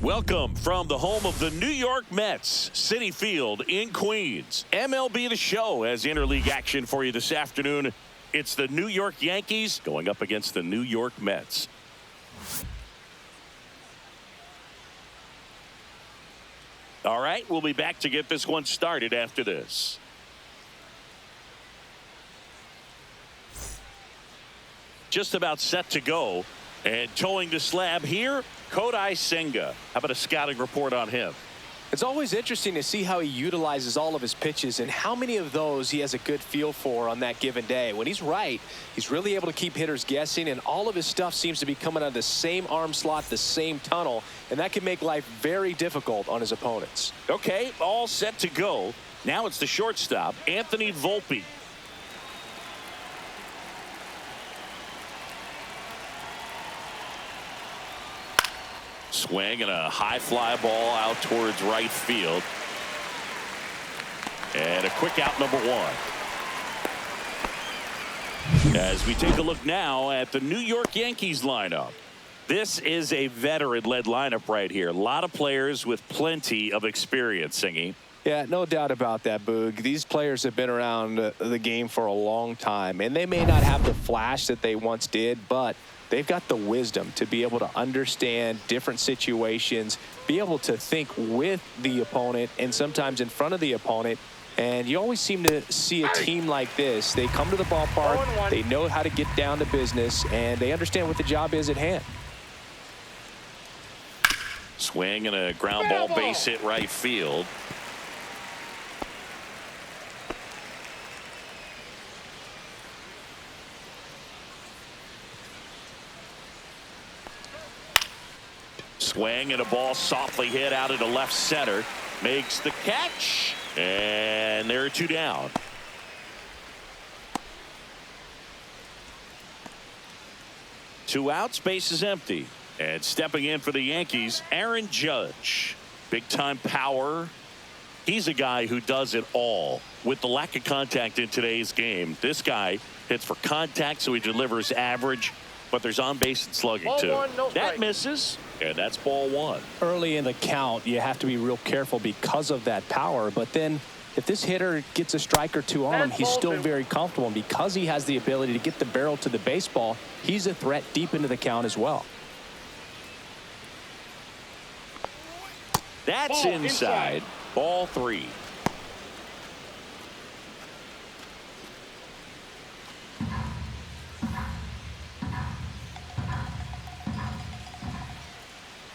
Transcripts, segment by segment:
Welcome from the home of the New York Mets, Citi Field in Queens. MLB The Show has interleague action for you this afternoon. It's the New York Yankees going up against the New York Mets. All right, we'll be back to get this one started after this. Just about set to go. And towing the slab here, Kodai Senga. How about a scouting report on him? It's always interesting to see how he utilizes all of his pitches and how many of those he has a good feel for on that given day. When he's right, he's really able to keep hitters guessing, and all of his stuff seems to be coming out of the same arm slot, the same tunnel, and that can make life very difficult on his opponents. Okay, all set to go. Now it's the shortstop, Anthony Volpe. Swing and a high fly ball out towards right field. And a quick out, number one. As we take a look now at the New York Yankees lineup. This is a veteran-led lineup right here. A lot of players with plenty of experience, Singy. Yeah, no doubt about that, Boog. These players have been around the game for a long time, and they may not have the flash that they once did, but they've got the wisdom to be able to understand different situations, be able to think with the opponent and sometimes in front of the opponent. And you always seem to see a team like this. They come to the ballpark, they know how to get down to business, and they understand what the job is at hand. Swing and a ground ball, base hit right field. Swing and a ball softly hit out into left center. Makes the catch. And there are two down. Two outs, base is empty. And stepping in for the Yankees, Aaron Judge. Big time power. He's a guy who does it all. With the lack of contact in today's game, this guy hits for contact, so he delivers average. But there's on base and slugging too. That misses, and that's ball one. Early in the count, you have to be real careful because of that power. But then if this hitter gets a strike or two on him, he's still very comfortable. And because he has the ability to get the barrel to the baseball, he's a threat deep into the count as well. That's inside. Ball three.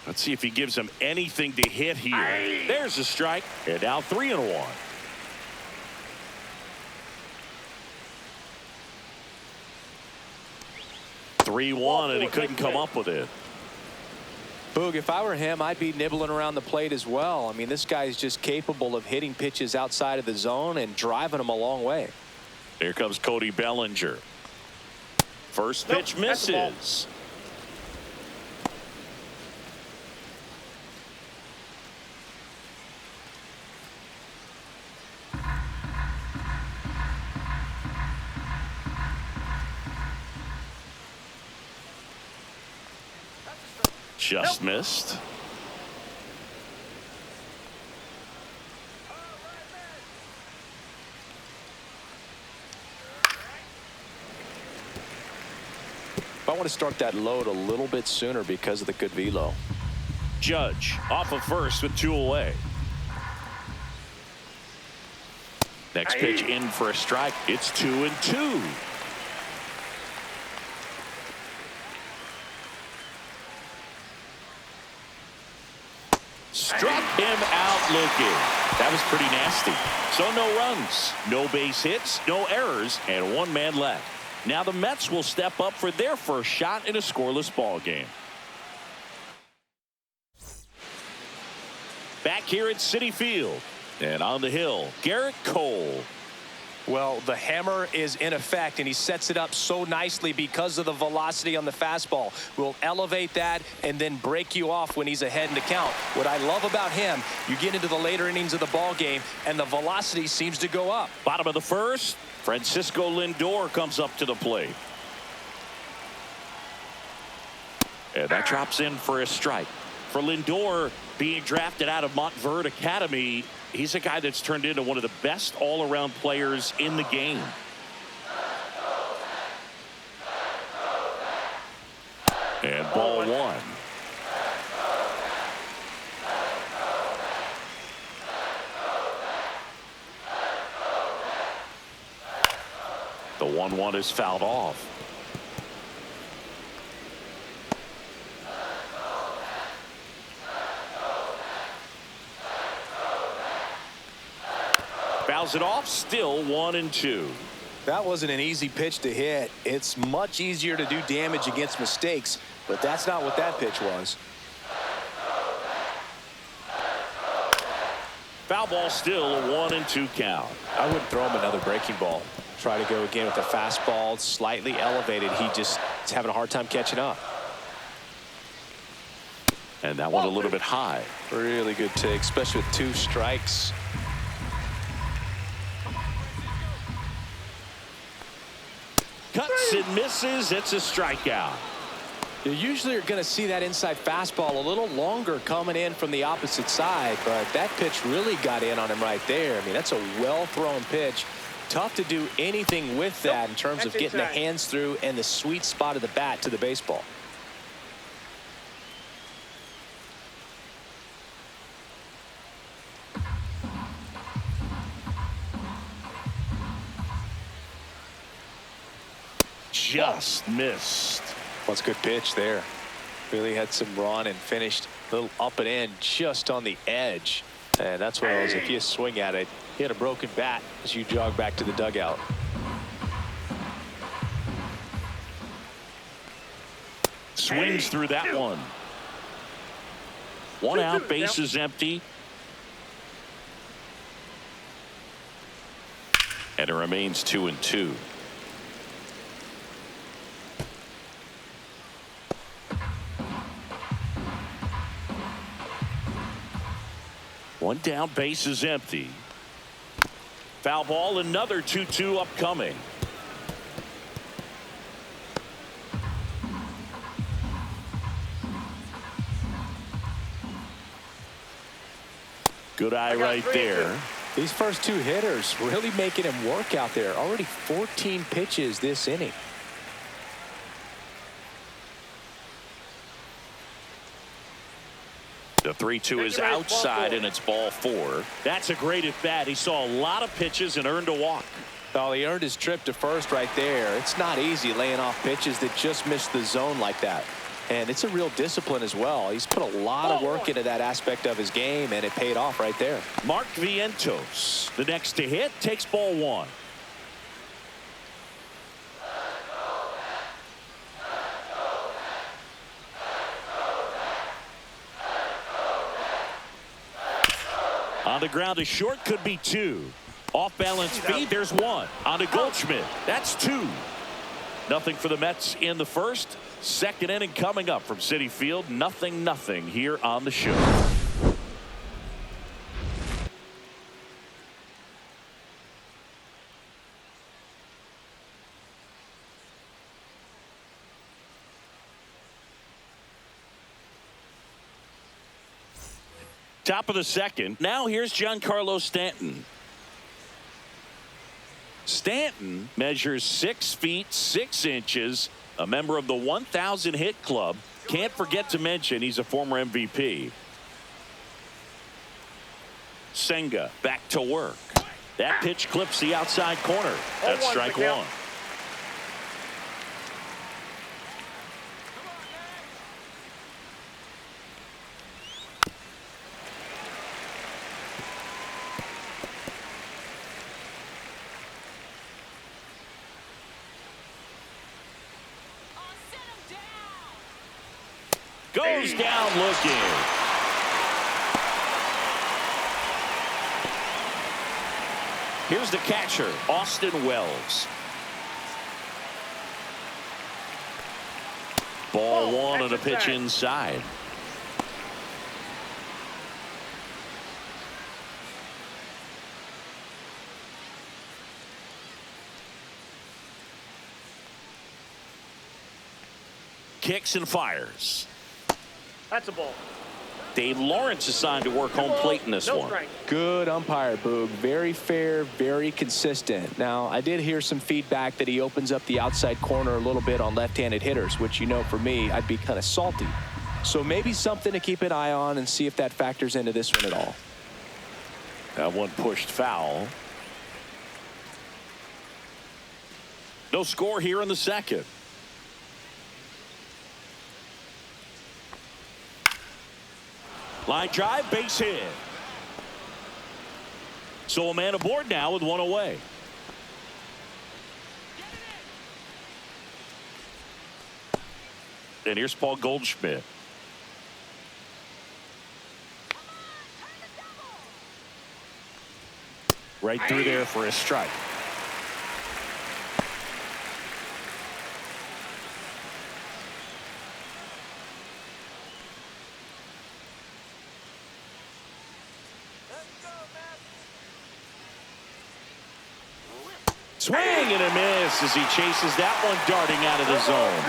Let's see if he gives him anything to hit here. There's a strike. And now 3-1. And he couldn't come up with it. Boog, if I were him, I'd be nibbling around the plate as well. I mean, this guy is just capable of hitting pitches outside of the zone and driving them a long way. Here comes Cody Bellinger. First pitch misses. Just missed. I want to start that load a little bit sooner because of the good velo. Judge off of first with two away. Next pitch in for a strike. It's 2-2. Struck him out looking. That was pretty nasty. So no runs, no base hits, no errors, and one man left. Now the Mets will step up for their first shot in a scoreless ball game. Back here at Citi Field. And on the hill, Garrett Cole. Well, the hammer is in effect, and he sets it up so nicely because of the velocity on the fastball. Will elevate that and then break you off when he's ahead in the count. What I love about him, you get into the later innings of the ball game, and the velocity seems to go up. Bottom of the first, Francisco Lindor comes up to the plate. And that drops in for a strike. For Lindor, being drafted out of Montverde Academy, he's a guy that's turned into one of the best all-around players in the game. And ball one. The 1-1 is fouled off. Fouls it off, still 1-2. That wasn't an easy pitch to hit. It's much easier to do damage against mistakes, but that's not what that pitch was. Foul ball, still a 1-2 count. I wouldn't throw him another breaking ball. Try to go again with the fastball, slightly elevated. He just is having a hard time catching up. And that one a little bit high. Really good take, especially with 2 strikes. Cuts and misses. It's a strikeout. You usually are going to see that inside fastball a little longer coming in from the opposite side, but that pitch really got in on him right there. I mean, that's a well-thrown pitch. Tough to do anything with that in terms of getting the hands through and the sweet spot of the bat to the baseball. Just missed. That's a good pitch there. Really had some run and finished a little up and in just on the edge. And that's what it was. If you swing at it, hit a broken bat as you jog back to the dugout. Swings through that one. 1 out, bases empty. And it remains 2-2. One down, bases empty. Foul ball, another 2-2 upcoming. Good eye right there. These first 2 hitters really making him work out there. Already 14 pitches this inning. The 3-2 is outside, and it's ball 4. That's a great at bat. He saw a lot of pitches and earned a walk. Well, he earned his trip to first right there. It's not easy laying off pitches that just miss the zone like that. And it's a real discipline as well. He's put a lot of work into that aspect of his game, and it paid off right there. Mark Vientos, the next to hit, takes ball 1. On the ground to short, could be 2. Off balance feed, there's 1. On to Goldschmidt, that's 2. Nothing for the Mets in the first. Second inning coming up from Citi Field. 0-0 here on the show. Top of the second. Now here's Giancarlo Stanton. Stanton measures 6 feet 6 inches, a member of the 1,000 hit club. Can't forget to mention he's a former MVP. Senga back to work. That pitch clips the outside corner. That's strike 1. Goes down looking. Here's the catcher, Austin Wells. Ball 1 on a pitch inside. Kicks and fires. That's a ball. Dave Lawrence assigned to work home plate in this one. Good umpire, Boog. Very fair, very consistent. Now, I did hear some feedback that he opens up the outside corner a little bit on left-handed hitters, which, you know, for me, I'd be kind of salty. So maybe something to keep an eye on and see if that factors into this one at all. That one pushed foul. No score here in the second. Line drive, base hit. So a man aboard now with one away. And here's Paul Goldschmidt. Right through there for a strike. Swing and a miss as he chases that one darting out of the zone.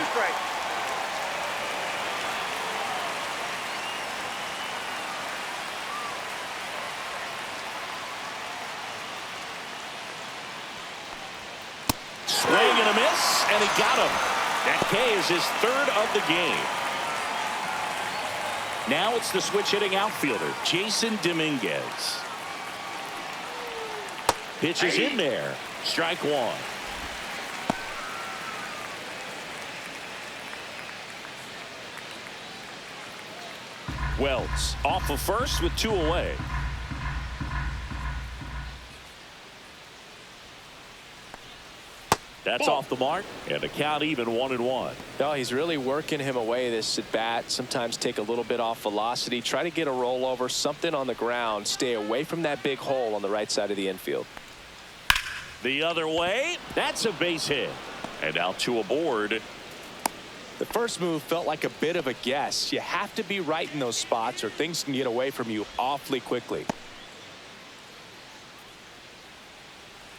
Swing and a miss, and he got him. That K is his third of the game. Now it's the switch hitting outfielder, Jason Dominguez. Pitches in there. Strike one. Wells off of first with two away. That's off the mark, and the count even 1-1. No, he's really working him away this at bat. Sometimes take a little bit off velocity, try to get a rollover, something on the ground, stay away from that big hole on the right side of the infield. The other way, that's a base hit. And now two aboard. The first move felt like a bit of a guess. You have to be right in those spots or things can get away from you awfully quickly.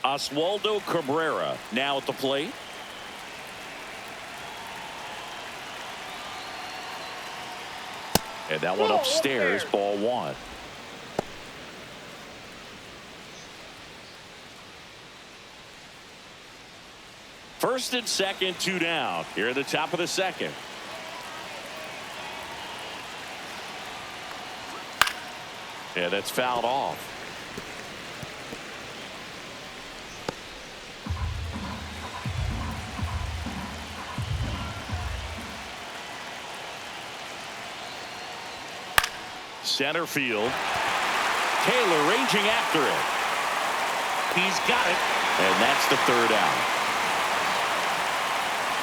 Oswaldo Cabrera now at the plate. And that one upstairs, ball one. First and second, two down here at the top of the second. Yeah, that's fouled off. Center field. Taylor ranging after it. He's got it, and that's the third out.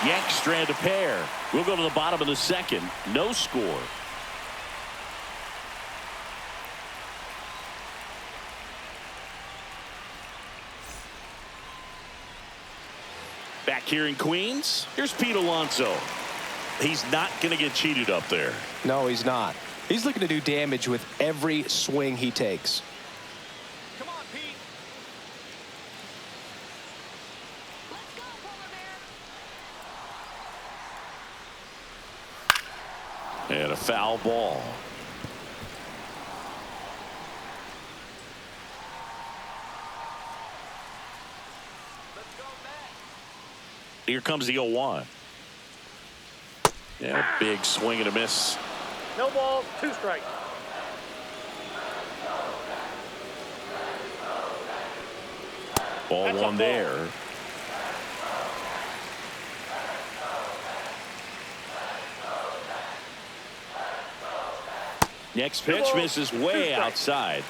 Yanks strand a pair. We'll go to the bottom of the second. No score. Back here in Queens, here's Pete Alonso. He's not going to get cheated up there. No, he's not. He's looking to do damage with every swing he takes. Come on, Pete. Let's go, Polar Bear. And a foul ball. Let's go, Matt. Here comes the 0-1. Yeah, big swing and a miss. No balls, two strikes. Ball That's one a there. Next pitch misses way outside.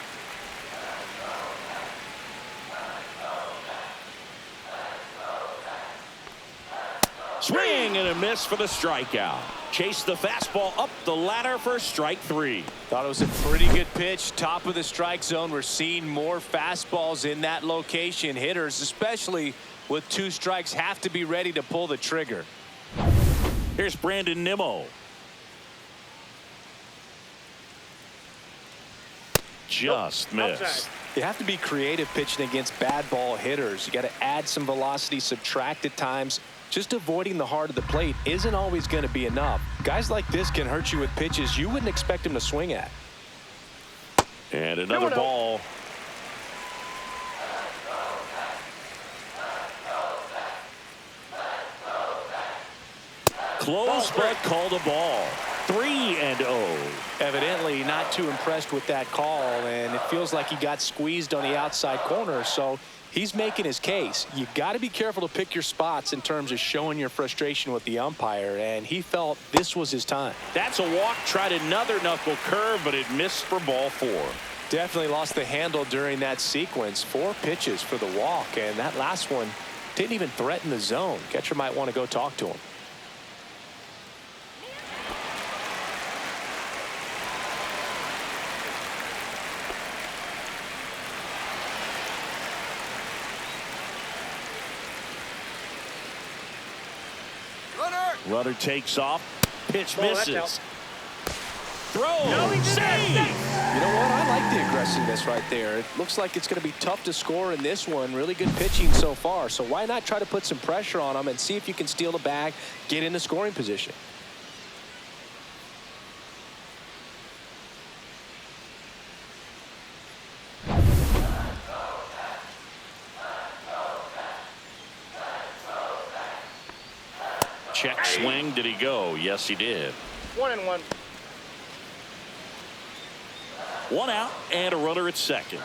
Swing and a miss for the strikeout. Chase the fastball up the ladder for strike three. Thought it was a pretty good pitch. Top of the strike zone. We're seeing more fastballs in that location. Hitters, especially with two strikes, have to be ready to pull the trigger. Here's Brandon Nimmo. Just missed. You have to be creative pitching against bad ball hitters. You got to add some velocity, subtract at times, just avoiding the heart of the plate isn't always going to be enough. Guys like this can hurt you with pitches you wouldn't expect him to swing at. And another ball. Close, but called a ball. 3-0. Evidently not too impressed with that call, and it feels like he got squeezed on the outside corner, so he's making his case. You got to be careful to pick your spots in terms of showing your frustration with the umpire, and he felt this was his time. That's a walk. Tried another knuckle curve, but it missed for ball 4. Definitely lost the handle during that sequence. 4 pitches for the walk, and that last one didn't even threaten the zone. Catcher might want to go talk to him. Runner takes off. Pitch misses. Throw. Save. You know what? I like the aggressiveness right there. It looks like it's going to be tough to score in this one. Really good pitching so far. So why not try to put some pressure on him and see if you can steal the bag, get in the scoring position. Check swing. Did he go? Yes, he did. 1-1. 1 out and a runner at second.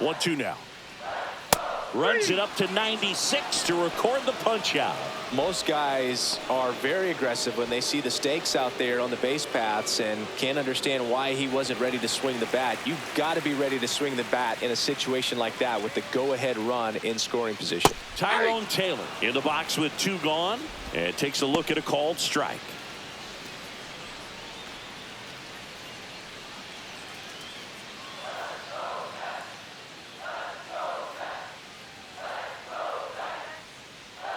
One, two now. Runs it up to 96 to record the punch out. Most guys are very aggressive when they see the stakes out there on the base paths and can't understand why he wasn't ready to swing the bat. You've got to be ready to swing the bat in a situation like that with the go-ahead run in scoring position. Tyrone Taylor in the box with 2 gone and takes a look at a called strike.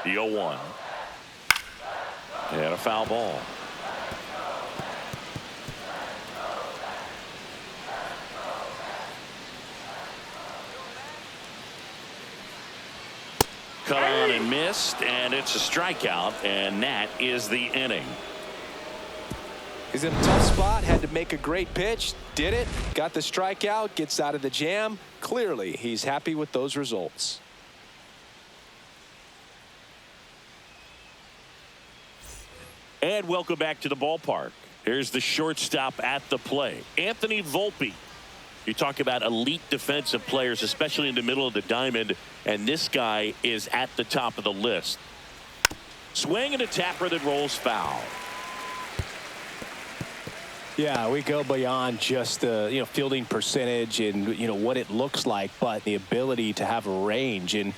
The 0-1. And a foul ball. Cut on and missed, and it's a strikeout, and that is the inning. He's in a tough spot, had to make a great pitch, did it, got the strikeout, gets out of the jam. Clearly, he's happy with those results. And welcome back to the ballpark. Here's the shortstop at the play, Anthony Volpe. You talk about elite defensive players, especially in the middle of the diamond, and this guy is at the top of the list. Swing and a tapper that rolls foul. Yeah, we go beyond just the fielding percentage and what it looks like, but the ability to have a range and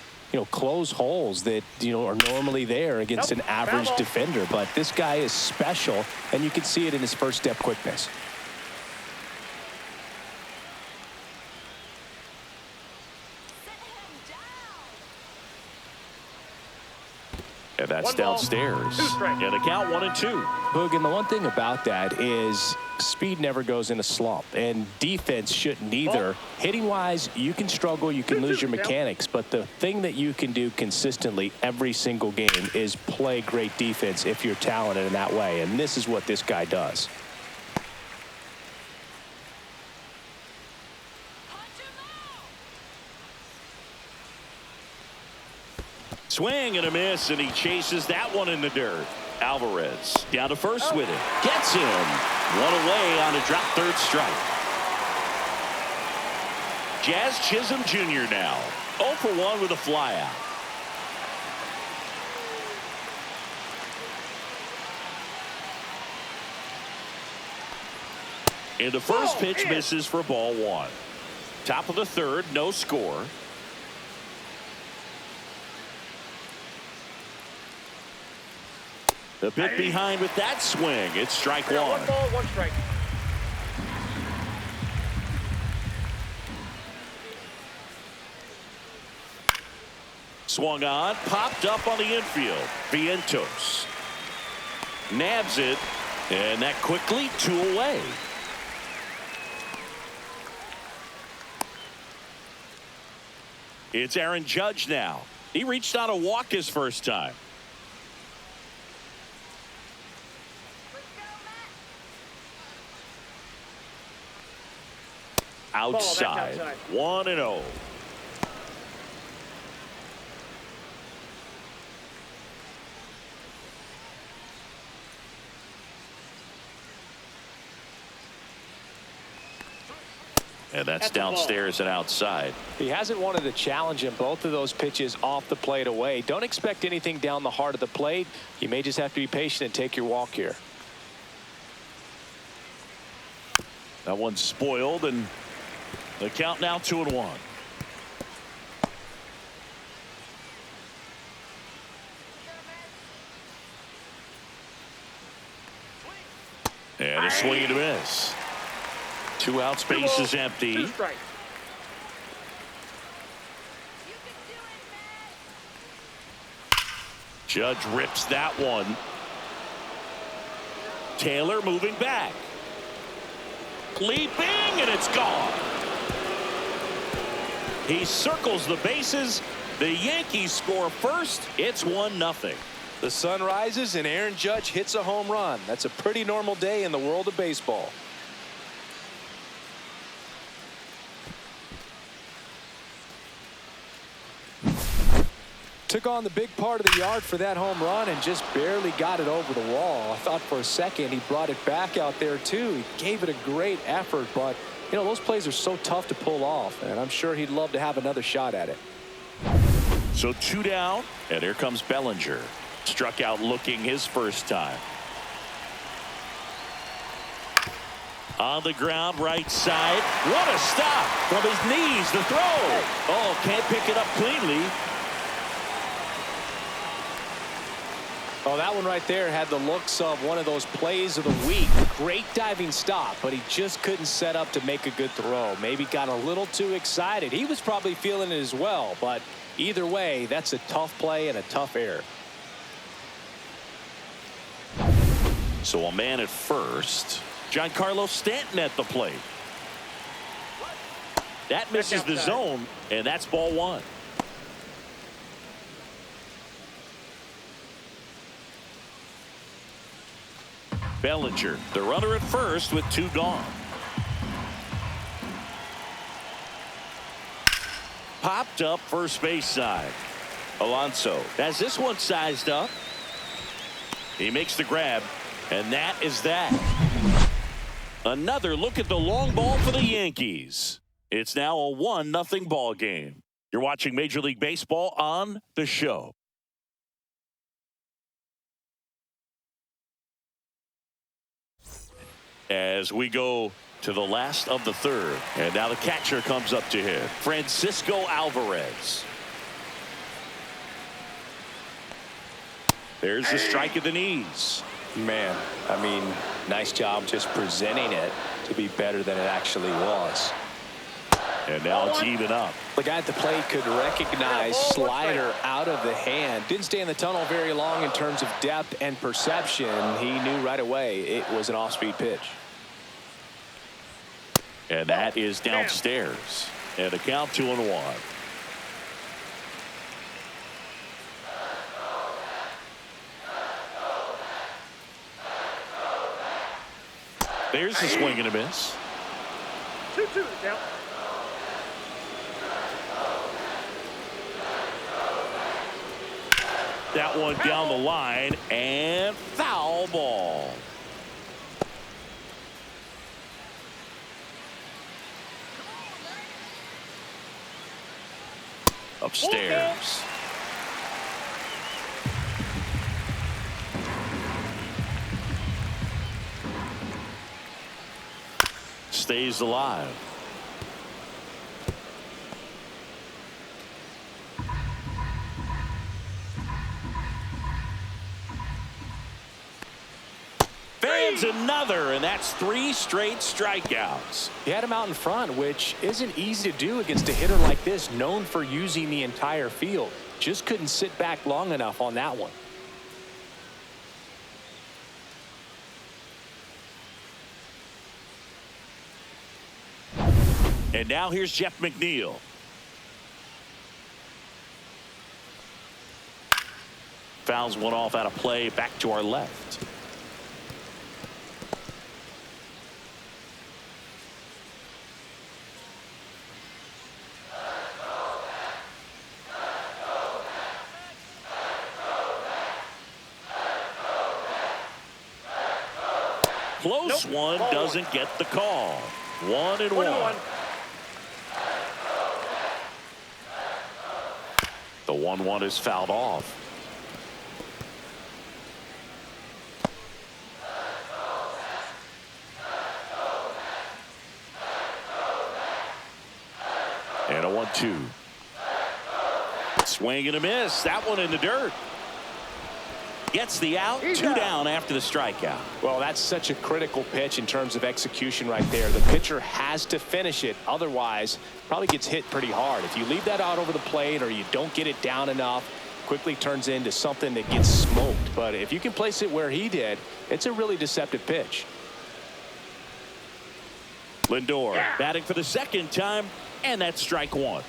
close holes that are normally there against an average defender. But this guy is special, and you can see it in his first step quickness. And that's downstairs. And the count 1-2. Boog, and the one thing about that is speed never goes in a slump, and defense shouldn't either. Hitting wise, you can struggle, you can lose your mechanics, but the thing that you can do consistently every single game is play great defense if you're talented in that way, and this is what this guy does. Swing and a miss, and he chases that one in the dirt. Alvarez down to first with it. Gets him. One away on a drop third strike. Jazz Chisholm Jr. now 0 for 1 with a flyout. And the first pitch misses for ball 1. Top of the third, no score. A bit behind with that swing. It's strike 1. 1 ball, 1 strike. Swung on, popped up on the infield. Vientos nabs it, and that quickly 2 away. It's Aaron Judge now. He reached on a walk his first time. Outside. 1-0. And that's downstairs and outside. He hasn't wanted a challenge in both of those pitches off the plate away. Don't expect anything down the heart of the plate. You may just have to be patient and take your walk here. That one's spoiled, and the count now 2-1. And a swing and a miss. 2 outs, base is empty. 2 strikes. Judge rips that one. Taylor moving back. Leaping, and it's gone. He circles the bases. The Yankees score first. It's 1-0. The sun rises and Aaron Judge hits a home run. That's a pretty normal day in the world of baseball. Took on the big part of the yard for that home run and just barely got it over the wall. I thought for a second he brought it back out there too. He gave it a great effort, but you know, those plays are so tough to pull off, and I'm sure he'd love to have another shot at it. So 2 down, and here comes Bellinger. Struck out looking his first time. On the ground, right side. What a stop from his knees. The throw. Oh, can't pick it up cleanly. Oh, that one right there had the looks of one of those plays of the week. Great diving stop, but he just couldn't set up to make a good throw. Maybe got a little too excited. He was probably feeling it as well, but either way, that's a tough play and a tough error. So a man at first. Giancarlo Stanton at the plate. That misses the zone, and that's ball 1. Bellinger, the runner at first with 2 gone. Popped up first base side. Alonso has this one sized up. He makes the grab, and that is that. Another look at the long ball for the Yankees. It's now a 1-0 ball game. You're watching Major League Baseball on The Show. As we go to the last of the 3rd, and now the catcher comes up to him, Francisco Alvarez. There's the strike at the knees. Man, I mean, nice job just presenting it to be better than it actually was. And now it's even up. The guy at the plate could recognize slider out of the hand. Didn't stay in the tunnel very long in terms of depth and perception. He knew right away it was an off-speed pitch. And that is downstairs. And a count 2-1. There's the swing and a miss. 2-2 down. That one down the line, and foul ball. Upstairs. Stays alive. Fans another, and that's 3 straight strikeouts. He had him out in front, which isn't easy to do against a hitter like this, known for using the entire field. Just couldn't sit back long enough on that one. And now here's Jeff McNeil. Fouls one off out of play, back to our left. Close one, doesn't get the call. 1-1. The 1-1 is fouled off. And a 1-2. Swing and a miss. That one in the dirt. Gets the out. 2 down after the strikeout. Well, that's such a critical pitch in terms of execution right there. The pitcher has to finish it. Otherwise, probably gets hit pretty hard. If you leave that out over the plate or you don't get it down enough, quickly turns into something that gets smoked. But if you can place it where he did, it's a really deceptive pitch. Lindor batting for the second time, and that's strike one.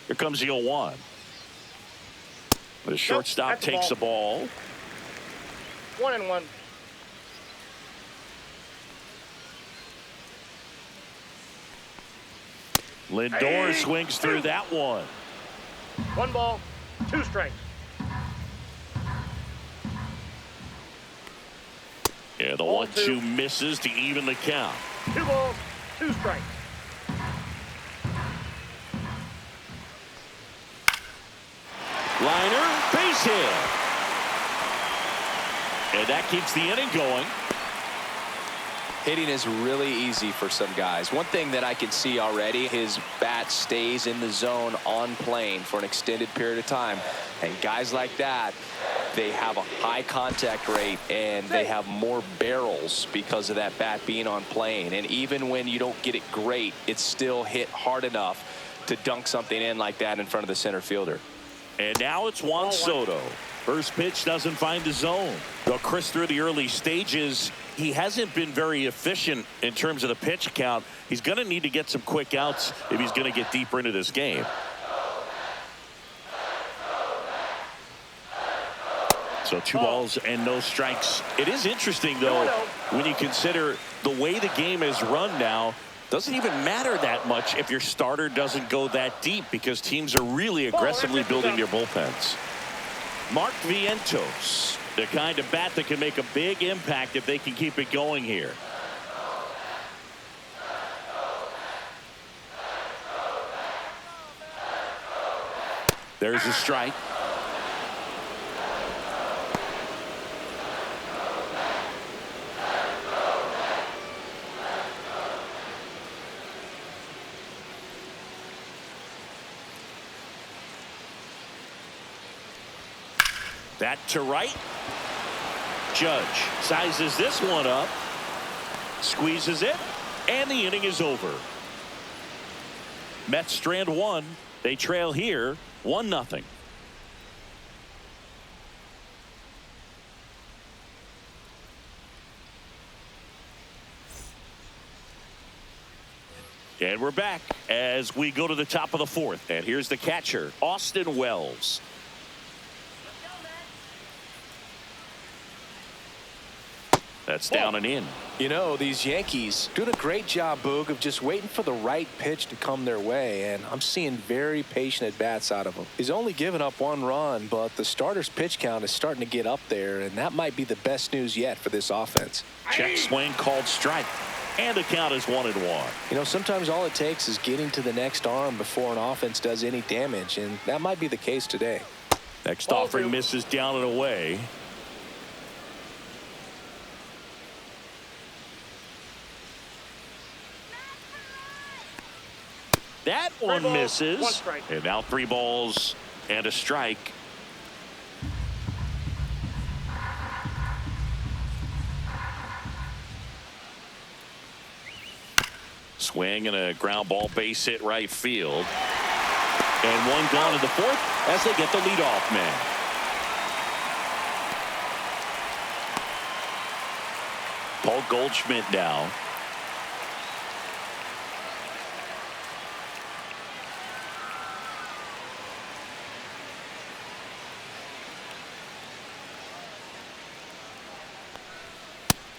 Here comes the 0-1. The shortstop takes the ball. 1-1. Lindor swings through that one. 1 ball, 2 strikes. Yeah, the 1-2 misses to even the count. 2 balls, 2 strikes. Liner, base hit. And that keeps the inning going. Hitting is really easy for some guys. One thing that I can see already, his bat stays in the zone on plane for an extended period of time. And guys like that, they have a high contact rate and they have more barrels because of that bat being on plane. And even when you don't get it great, it's still hit hard enough to dunk something in like that in front of the center fielder. And now it's Juan Soto. First pitch doesn't find the zone. Though Chris, through the early stages, he hasn't been very efficient in terms of the pitch count. He's going to need to get some quick outs if he's going to get deeper into this game. So 2 balls and no strikes. It is interesting, though, when you consider the way the game is run now. Doesn't even matter that much if your starter doesn't go that deep because teams are really aggressively building their bullpens. Mark Vientos, the kind of bat that can make a big impact if they can keep it going here. There's a strike. That to right. Judge sizes this one up, squeezes it, and the inning is over. Mets strand 1. They trail here 1-0. And we're back as we go to the top of the 4th. And here's the catcher, Austin Wells. That's down and in. You know, these Yankees doing a great job, Boog, of just waiting for the right pitch to come their way, and I'm seeing very patient at-bats out of him. He's only given up 1 run, but the starter's pitch count is starting to get up there, and that might be the best news yet for this offense. Check swing called strike, and the count is 1-1. You know, sometimes all it takes is getting to the next arm before an offense does any damage, and that might be the case today. Next offering misses down and away. That one misses. 1 strike. And now 3 balls and a strike. Swing and a ground ball, base hit right field. And one gone in the fourth as they get the leadoff man. Paul Goldschmidt now.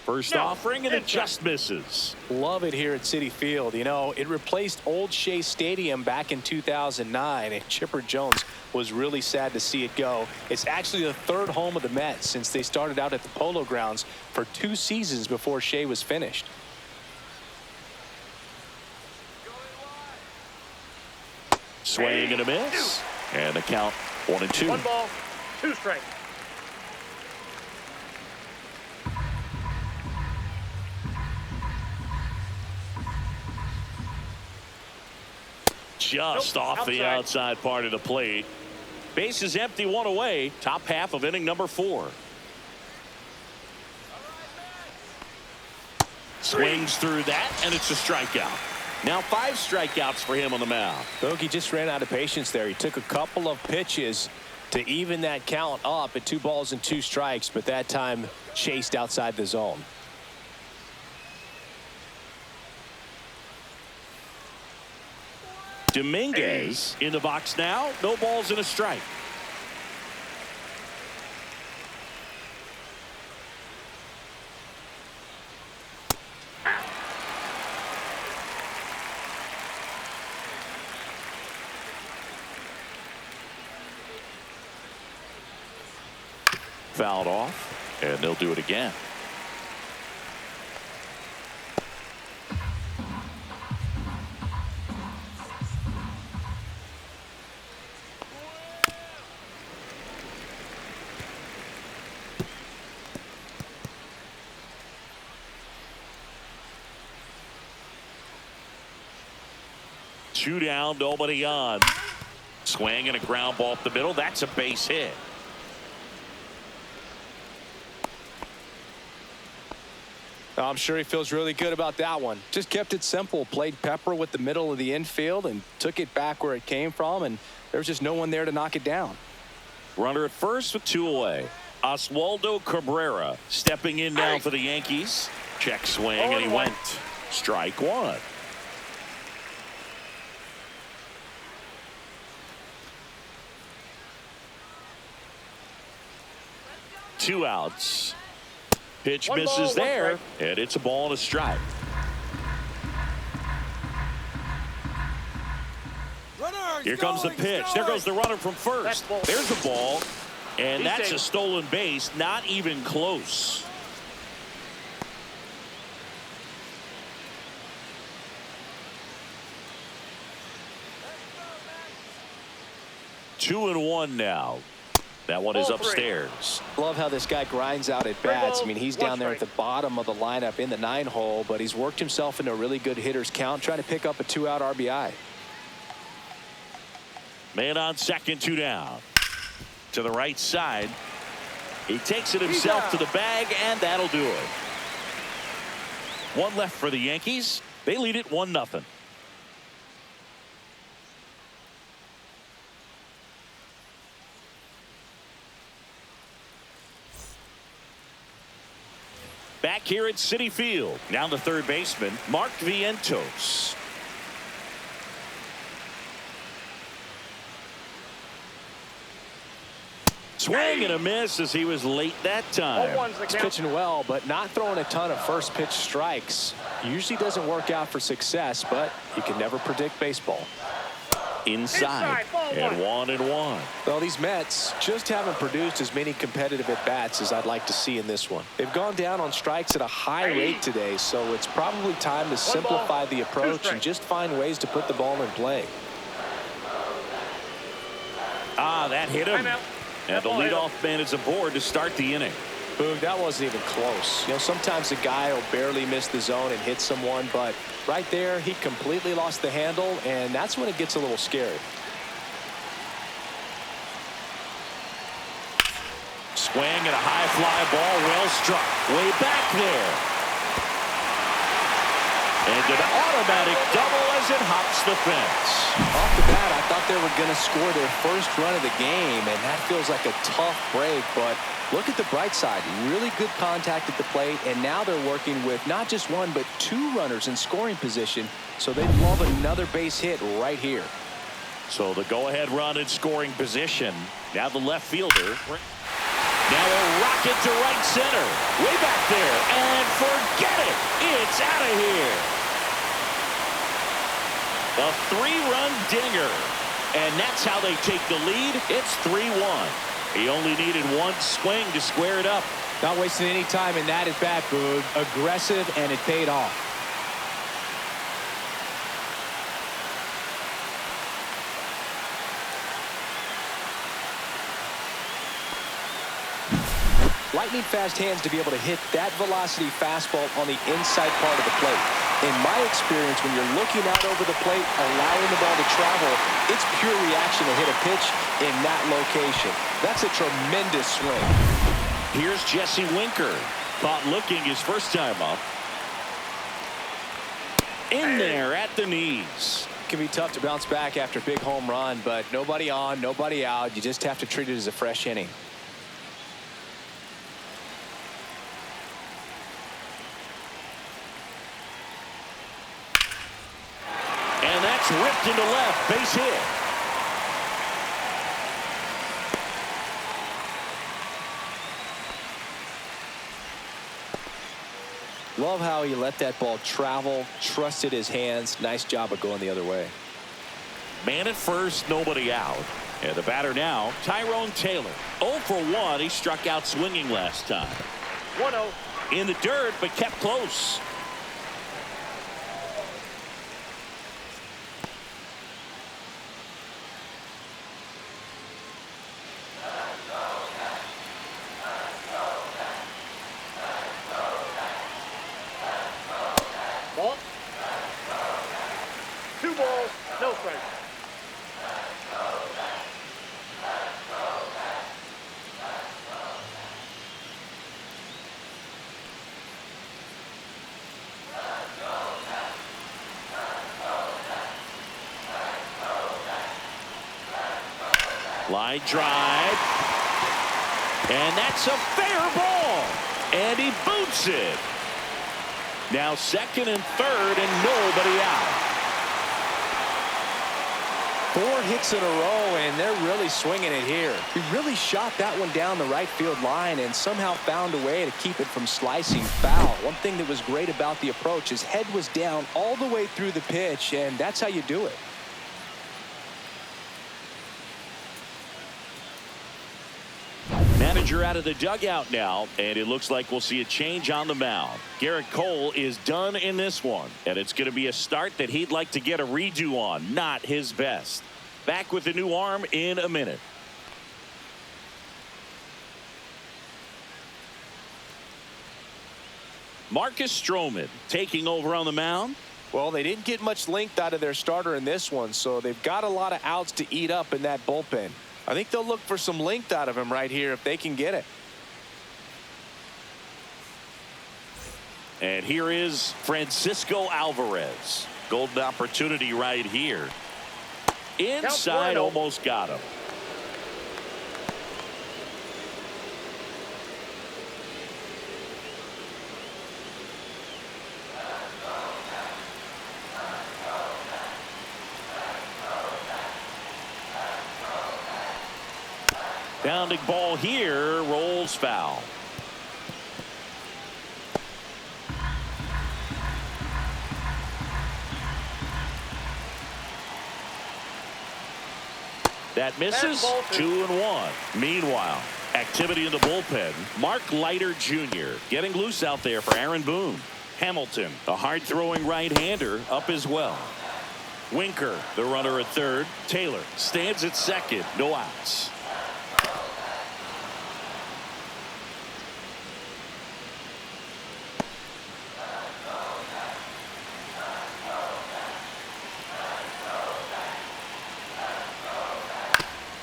First offering, and it just misses. Love it here at Citi Field. You know, it replaced old Shea Stadium back in 2009, and Chipper Jones was really sad to see it go. It's actually the third home of the Mets since they started out at the Polo Grounds for 2 seasons before Shea was finished. Swing and a miss. And the count 1-2. 1 ball, 2 strikes. Just off the outside part of the plate. Base is empty, 1 away. Top half of inning number 4. Swings through that, and it's a strikeout. Now 5 strikeouts for him on the mound. Bogey just ran out of patience there. He took a couple of pitches to even that count up at 2 balls and 2 strikes, but that time chased outside the zone. Dominguez in the box now. No balls and a strike. Fouled off, and they'll do it again. Two down, nobody on. Swing and a ground ball up the middle. That's a base hit. I'm sure he feels really good about that one. Just kept it simple. Played pepper with the middle of the infield and took it back where it came from, and there was just no one there to knock it down. Runner at first with 2 away. Oswaldo Cabrera stepping in now for the Yankees. Check swing, and he went. Strike 1. Two outs. Pitch misses there, and it's a ball and a strike. Here comes the pitch. There goes the runner from first. There's a ball, and that's a stolen base. Not even close. Two and one now. That one is upstairs. Love how this guy grinds out at bats. I mean, he's down there at the bottom of the lineup in the 9-hole, but he's worked himself into a really good hitter's count, trying to pick up a 2-out RBI. Man on second, 2 down. To the right side. He takes it himself to the bag, and that'll do it. 1 left for the Yankees. They lead it 1-0. Back here at Citi Field. Now the third baseman, Mark Vientos. Swing and a miss as he was late that time. He's pitching well, but not throwing a ton of first pitch strikes. Usually doesn't work out for success, but you can never predict baseball. Inside and 1-1. Well, these Mets just haven't produced as many competitive at-bats as I'd like to see in this one. They've gone down on strikes at a high rate today, so it's probably time to simplify the approach and just find ways to put the ball in play. That hit him. And the leadoff man is aboard to start the inning. Boog, that wasn't even close. You know, sometimes a guy will barely miss the zone and hit someone, but right there, he completely lost the handle, and that's when it gets a little scary. Swing and a high fly ball, well struck. Way back there. And an automatic double as it hops the fence. Off the bat, I thought they were going to score their first run of the game, and that feels like a tough break. But look at the bright side. Really good contact at the plate, and now they're working with not just one, but two runners in scoring position, so they'd love another base hit right here. So the go-ahead run in scoring position. Now the left fielder. Now a rocket to right center. Way back there. And forget it. It's out of here. A three-run dinger. And that's how they take the lead. It's 3-1. He only needed one swing to square it up. Not wasting any time in that at bat, Boog. Aggressive, and it paid off. Lightning fast hands to be able to hit that velocity fastball on the inside part of the plate. In my experience, when you're looking out over the plate, allowing the ball to travel, it's pure reaction to hit a pitch in that location. That's a tremendous swing. Here's Jesse Winker. Caught looking his first time up. In there at the knees. It can be tough to bounce back after a big home run, but nobody on, nobody out. You just have to treat it as a fresh inning. And that's ripped into left. Base hit. Love how he let that ball travel, trusted his hands. Nice job of going the other way. Man at first, nobody out. And the batter now, Tyrone Taylor. 0 for 1. He struck out swinging last time. 1-0. In the dirt, but kept close. Ball. 2 balls, no strikes. Line drive. And that's a fair ball. And he boots it. Now second and third and nobody out. 4 hits in a row, and they're really swinging it here. He really shot that one down the right field line and somehow found a way to keep it from slicing foul. One thing that was great about the approach, his head was down all the way through the pitch, and that's how you do it. Manager out of the dugout now, and it looks like we'll see a change on the mound. Garrett Cole is done in this one, and it's going to be a start that he'd like to get a redo on. Not his best. Back with the new arm in a minute. Marcus Stroman taking over on the mound. Well, they didn't get much length out of their starter in this one, so they've got a lot of outs to eat up in that bullpen. I think they'll look for some length out of him right here if they can get it. And here is Francisco Alvarez. Golden opportunity right here. Inside, almost got him. Pounding ball here, rolls foul. That misses. 2-1. Meanwhile, activity in the bullpen. Mark Leiter Jr. getting loose out there for Aaron Boone. Hamilton, a hard-throwing right-hander, up as well. Winker, the runner at third. Taylor stands at second. No outs.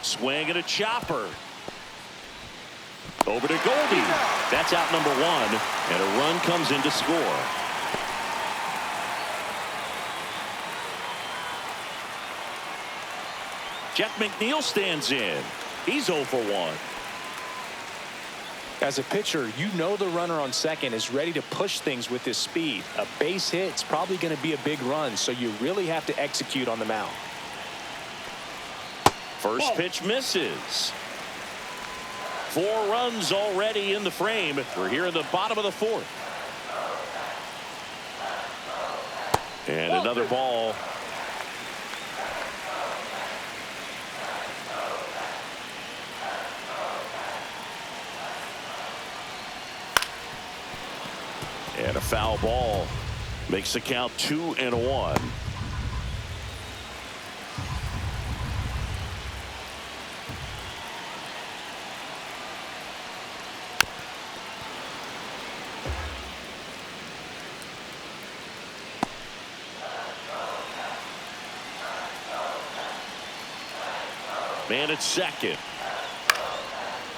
Swing and a chopper. Over to Goldie. That's out number 1, and a run comes in to score. Jeff McNeil stands in. He's 0 for 1. As a pitcher, you know the runner on second is ready to push things with his speed. A base hit is probably going to be a big run, so you really have to execute on the mound. First pitch misses. 4 runs already in the frame. We're here in the bottom of the 4th. And another ball. And a foul ball makes the count 2-1. Man at second.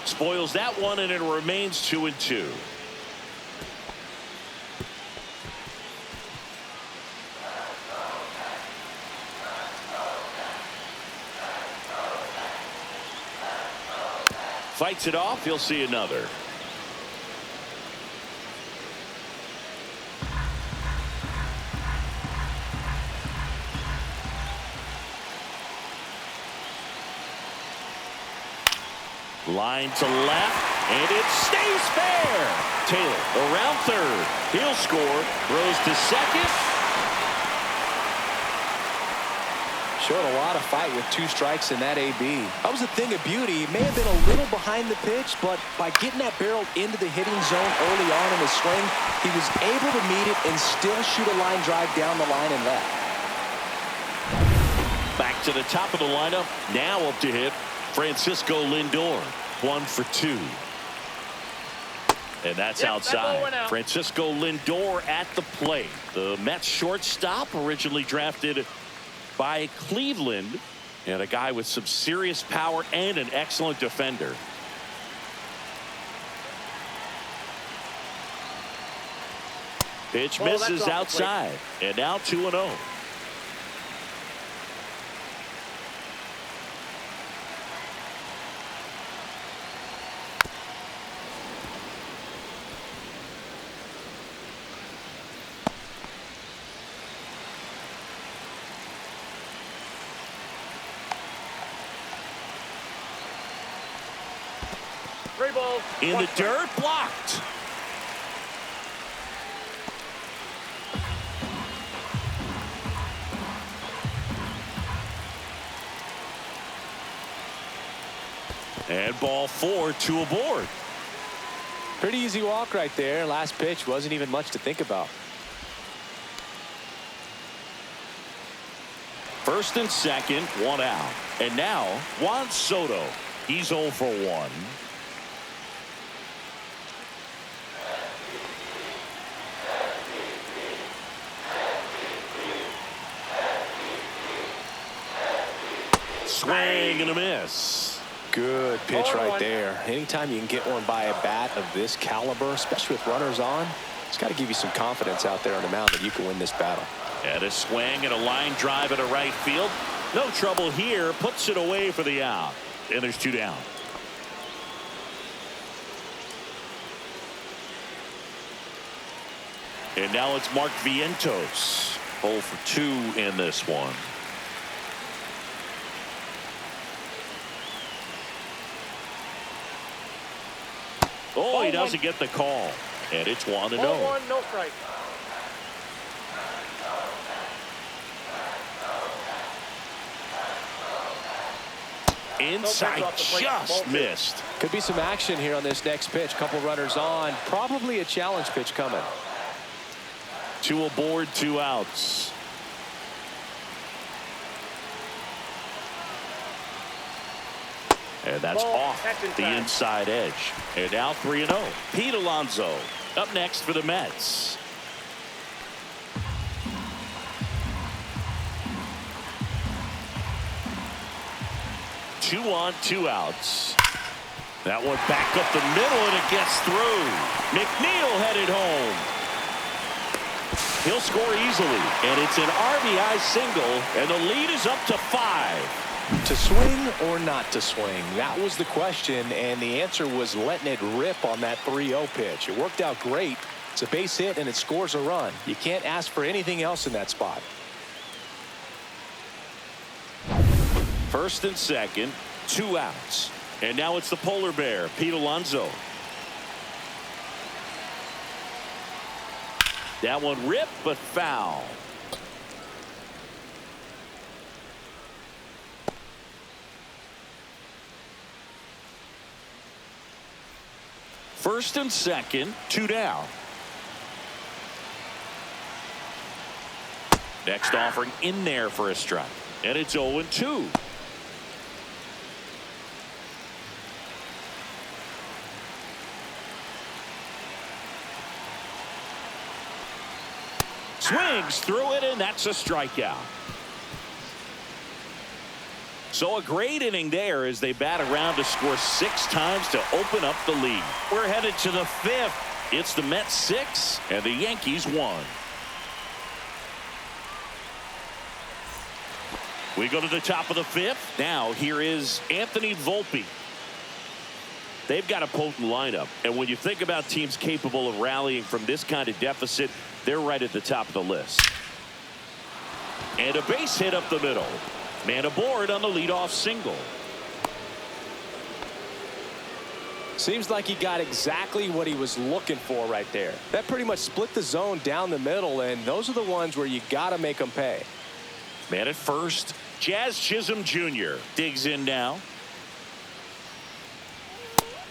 Spoils that one, and it remains 2-2. Fights it off. He'll see another. Line to left, and it stays fair. Taylor around third. He'll score. Throws to second. Showed a lot of fight with 2 strikes in that AB. That was a thing of beauty. He may have been a little behind the pitch, but by getting that barrel into the hitting zone early on in his swing, he was able to meet it and still shoot a line drive down the line and left. Back to the top of the lineup. Now up to hit Francisco Lindor. 1 for 2. And that's outside. Francisco Lindor at the plate. The Mets shortstop, originally drafted by Cleveland, and a guy with some serious power and an excellent defender. Pitch misses outside, and now 2-0. In the dirt, blocked. And ball 4, 2 aboard. Pretty easy walk right there. Last pitch wasn't even much to think about. First and second, 1 out. And now Juan Soto. He's 0 for 1. Swing and a miss. Good pitch right there. Anytime you can get one by a bat of this caliber, especially with runners on, it's got to give you some confidence out there on the mound that you can win this battle. And a swing and a line drive into right field. No trouble here. Puts it away for the out. And there's 2 down. And now it's Mark Vientos. 0 for 2 in this one. Oh, he doesn't get the call. And it's 1-0. 1-1, no strike. Inside, just missed. Could be some action here on this next pitch. Couple runners on. Probably a challenge pitch coming. 2 aboard, 2 outs. And that's off the inside edge. And now 3-0. Pete Alonso up next for the Mets. Two on, 2 outs. That one back up the middle, and it gets through. McNeil headed home. He'll score easily, and it's an RBI single, and the lead is up to 5. To swing or not to swing? That was the question, and the answer was letting it rip on that 3-0 pitch. It worked out great. It's a base hit, and it scores a run. You can't ask for anything else in that spot. First and second, 2 outs. And now it's the polar bear, Pete Alonso. That one ripped, but foul. First and second, 2 down. Next offering in there for a strike. And it's 0-2. Swings through it, and that's a strikeout. So a great inning there as they bat around to score 6 times to open up the lead. We're headed to the 5th. It's the Mets 6 and the Yankees 1. We go to the top of the 5th. Now here is Anthony Volpe. They've got a potent lineup, and when you think about teams capable of rallying from this kind of deficit, they're right at the top of the list. And a base hit up the middle. Man aboard on the leadoff single. Seems like he got exactly what he was looking for right there. That pretty much split the zone down the middle, and those are the ones where you got to make them pay. Man at first, Jazz Chisholm Jr. digs in now.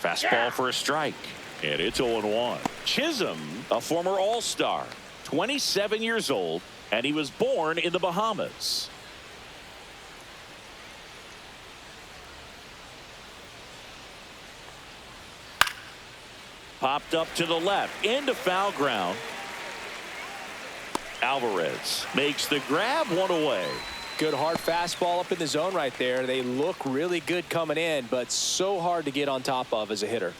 Fastball for a strike, and it's 0-1. Chisholm, a former All-Star, 27 years old, and he was born in the Bahamas. Popped up to the left, into foul ground. Alvarez makes the grab, 1 away. Good hard fastball up in the zone right there. They look really good coming in, but so hard to get on top of as a hitter.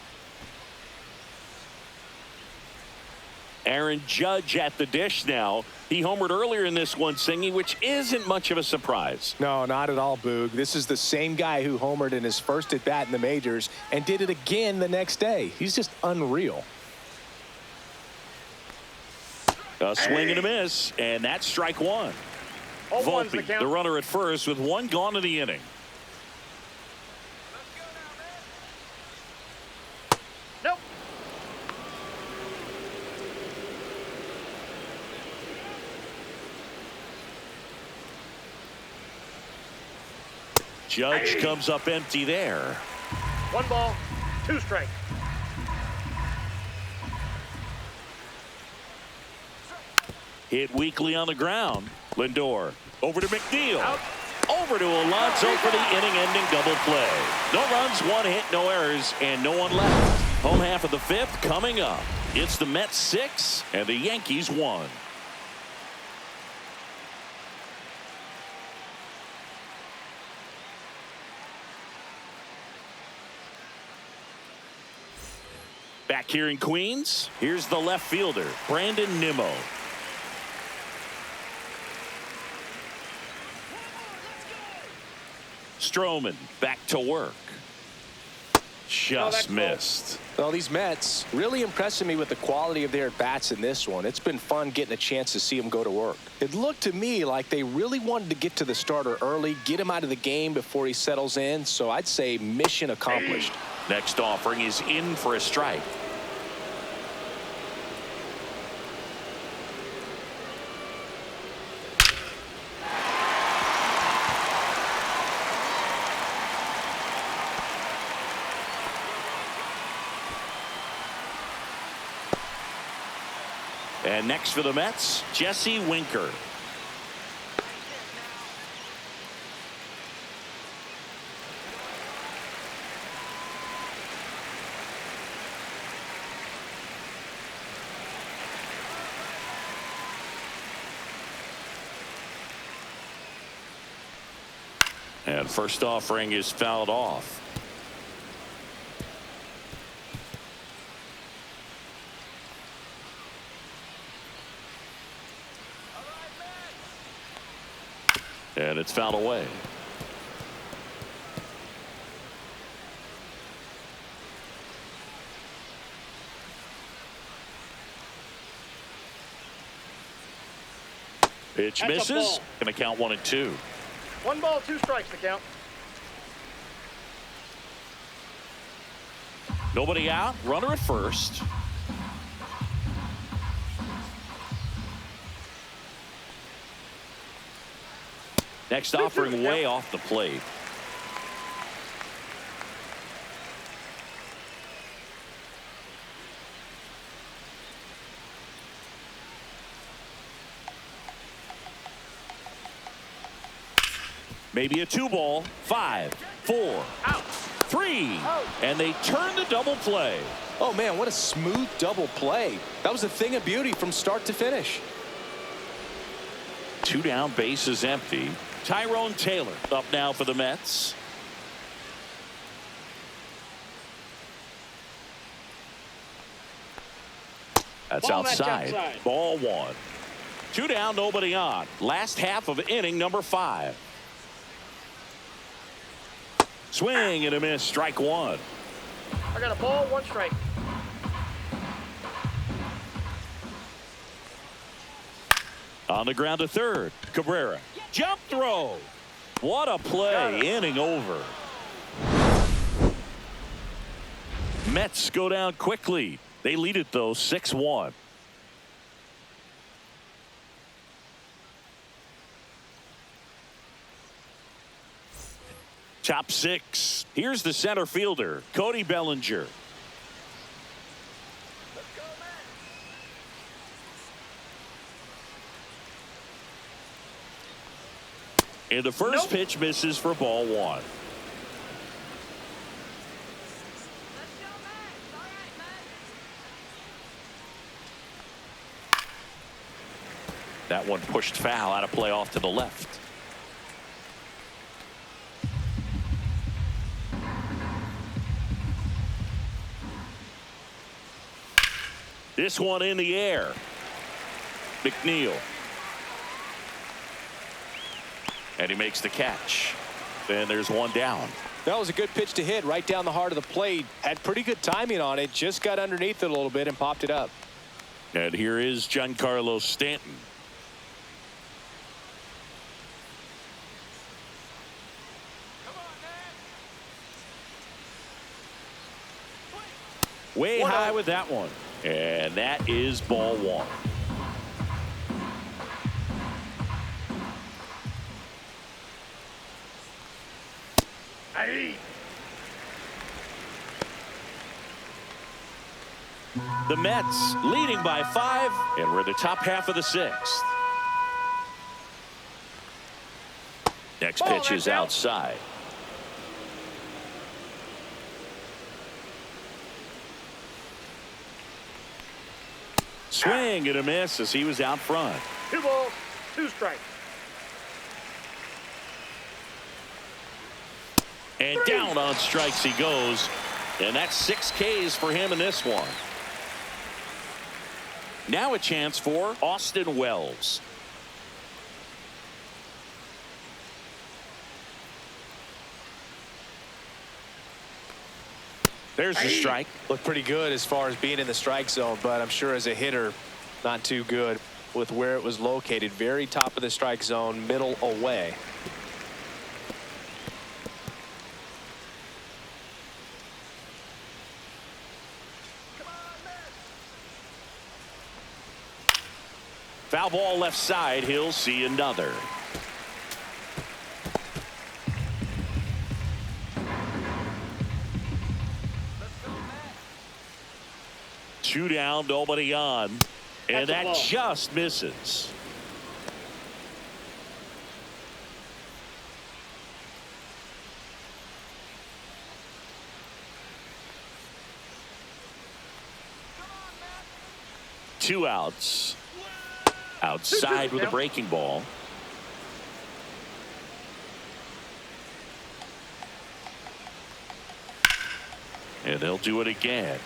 Aaron Judge at the dish now. He homered earlier in this one, Singy, which isn't much of a surprise. No, not at all, Boog. This is the same guy who homered in his first at bat in the majors and did it again the next day. He's just unreal. A swing and a miss, and that's strike 1. Volpe, the runner at first, with 1 gone in the inning. Nope. Judge comes up empty there. 1 ball, 2 strikes. Hit weakly on the ground. Lindor over to McNeil. Out. Over to Alonso for the inning-ending double play. No runs, 1 hit, no errors, and no one left. Home half of the 5th coming up. It's the Mets 6 and the Yankees 1. Back here in Queens, here's the left fielder, Brandon Nimmo. Stroman back to work. Just missed. Well, these Mets really impressing me with the quality of their bats in this one. It's been fun getting a chance to see them go to work. It looked to me like they really wanted to get to the starter early, get him out of the game before he settles in. So I'd say mission accomplished. Next offering is in for a strike. And next for the Mets, Jesse Winker. And first offering is fouled off. And it's fouled away. Pitch That's a misses. ball. Going to count 1-2. 1 ball, 2 strikes to count. Nobody out. Runner at first. Next offering way off the plate. Maybe a 2-ball. 5, 4, Out. 3, and they turn the double play. Oh, man, what a smooth double play. That was a thing of beauty from start to finish. 2 down, base is empty. Tyrone Taylor up now for the Mets. That's outside. Ball 1. 2 down, nobody on. Last half of inning number 5. Swing and a miss. Strike 1. I got a ball, 1 strike. On the ground to third. Cabrera. Jump throw. What a play. Inning over. Mets go down quickly. They lead it though 6-1. Top 6. Here's the center fielder, Cody Bellinger. And the first pitch misses for ball 1. That one pushed foul, out of play off to the left. This one in the air. McNeil. And he makes the catch. And there's 1 down. That was a good pitch to hit right down the heart of the plate. Had pretty good timing on it. Just got underneath it a little bit and popped it up. And here is Giancarlo Stanton. Way high with that one. And that is ball 1. Aye. The Mets leading by 5, and we're in the top half of the 6th. Next pitch is outside. Swing and a miss as he was out front. 2 balls, 2 strikes. And down on strikes he goes. And that's 6 Ks for him in this one. Now a chance for Austin Wells. There's the strike. Looked pretty good as far as being in the strike zone, but I'm sure as a hitter, not too good with where it was located. Very top of the strike zone, middle away. Foul ball left side. He'll see another. Two down, nobody on. And that just misses. Two outs. Outside with a breaking ball. And they'll do it again.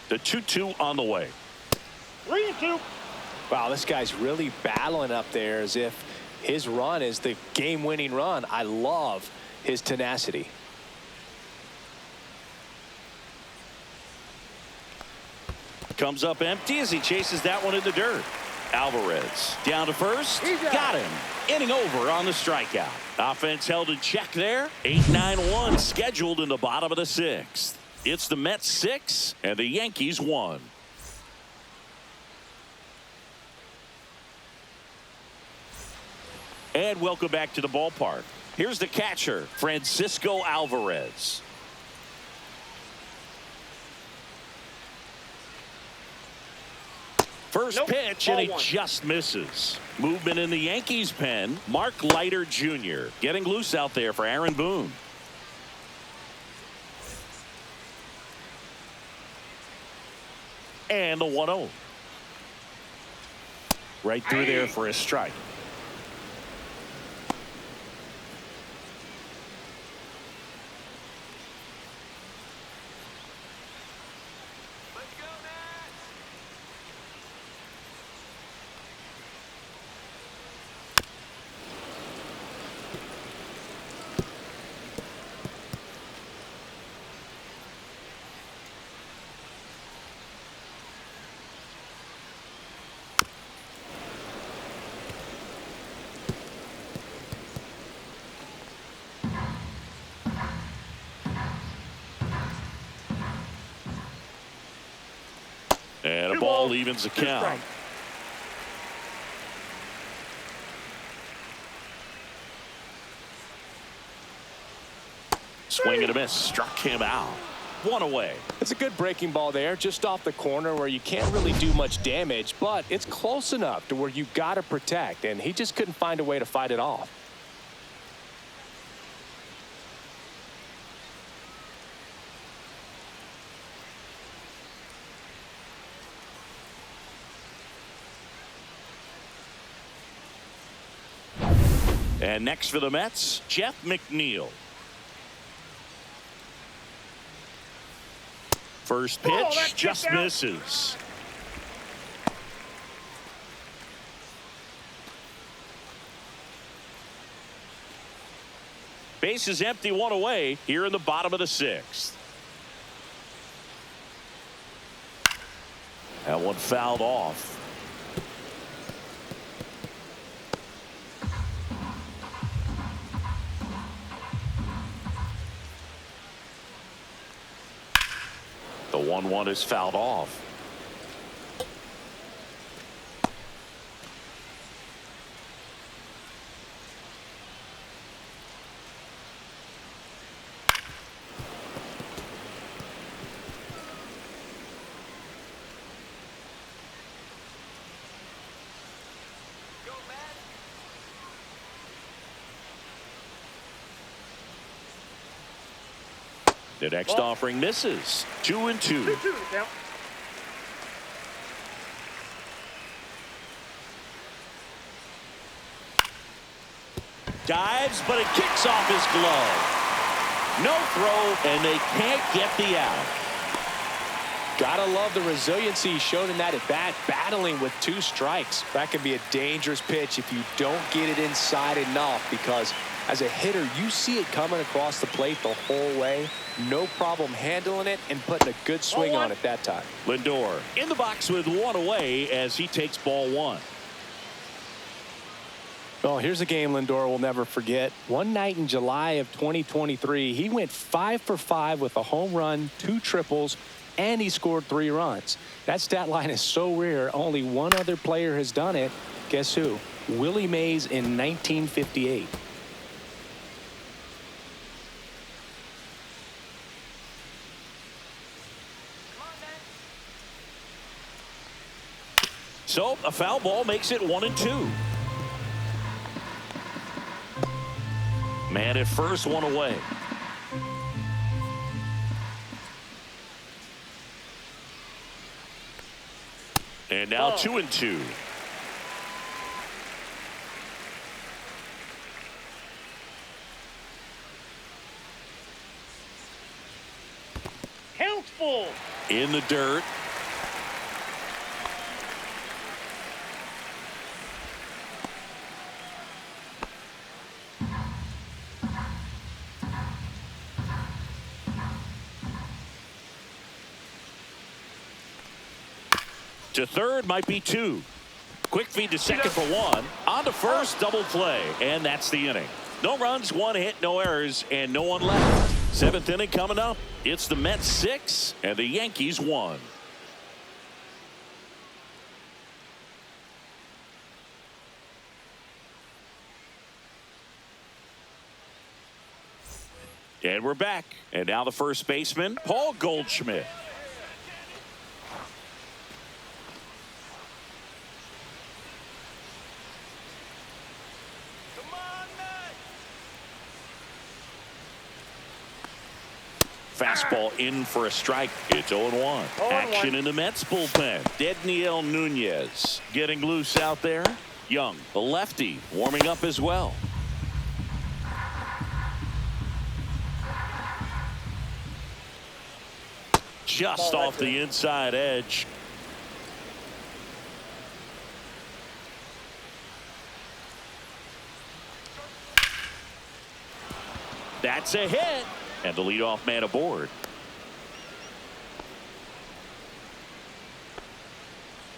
The 2-2 on the way. 3-2. Wow, this guy's really battling up there as if his run is the game-winning run. I love his tenacity. comes up empty as he chases that one in the dirt. Alvarez down to first. Got him. Inning over on the strikeout. Offense held in check there. 8-9-1 scheduled in the bottom of the 6th. It's the Mets 6 and the Yankees 1. And welcome back to the ballpark. Here's the catcher, Francisco Alvarez. First pitch, and he just misses. Movement in the Yankees pen. Mark Leiter Jr. getting loose out there for Aaron Boone. And the 1-0. Right through there for a strike. And a ball evens the count. Swing and a miss. Struck him out. One away. It's a good breaking ball there, just off the corner where you can't really do much damage, but it's close enough to where you got to protect, and he just couldn't find a way to fight it off. And next for the Mets, Jeff McNeil. First pitch just misses. Base is empty, one away here in the bottom of the 6th. That one fouled off. The 1-1 is fouled off. The next offering misses. 2-2. 2-2 the count. Dives, but it kicks off his glove. No throw, and they can't get the out. Gotta love the resiliency he showed in that at bat, battling with 2 strikes. That can be a dangerous pitch if you don't get it inside enough, because as a hitter, you see it coming across the plate the whole way. No problem handling it and putting a good swing on it that time. Lindor in the box with 1 away as he takes ball 1. Well, here's a game Lindor will never forget. One night in July of 2023, he went 5 for 5 with a home run, 2 triples, and he scored 3 runs. That stat line is so rare, only one other player has done it. Guess who? Willie Mays in 1958. So a foul ball makes it 1-2. Man at first, 1 away. And now 2-2. Count's full. In the dirt. To third might be 2. Quick feed to second for 1. On to first, double play, and that's the inning. No runs, 1 hit, no errors, and no one left. 7th inning coming up. It's the Mets 6 and the Yankees 1. And we're back. And now the first baseman, Paul Goldschmidt. Fastball in for a strike. It's 0-1. Action in the Mets bullpen. Dedniel Nunez getting loose out there. Young, the lefty, warming up as well. Just off the inside edge. That's a hit. And the leadoff man aboard.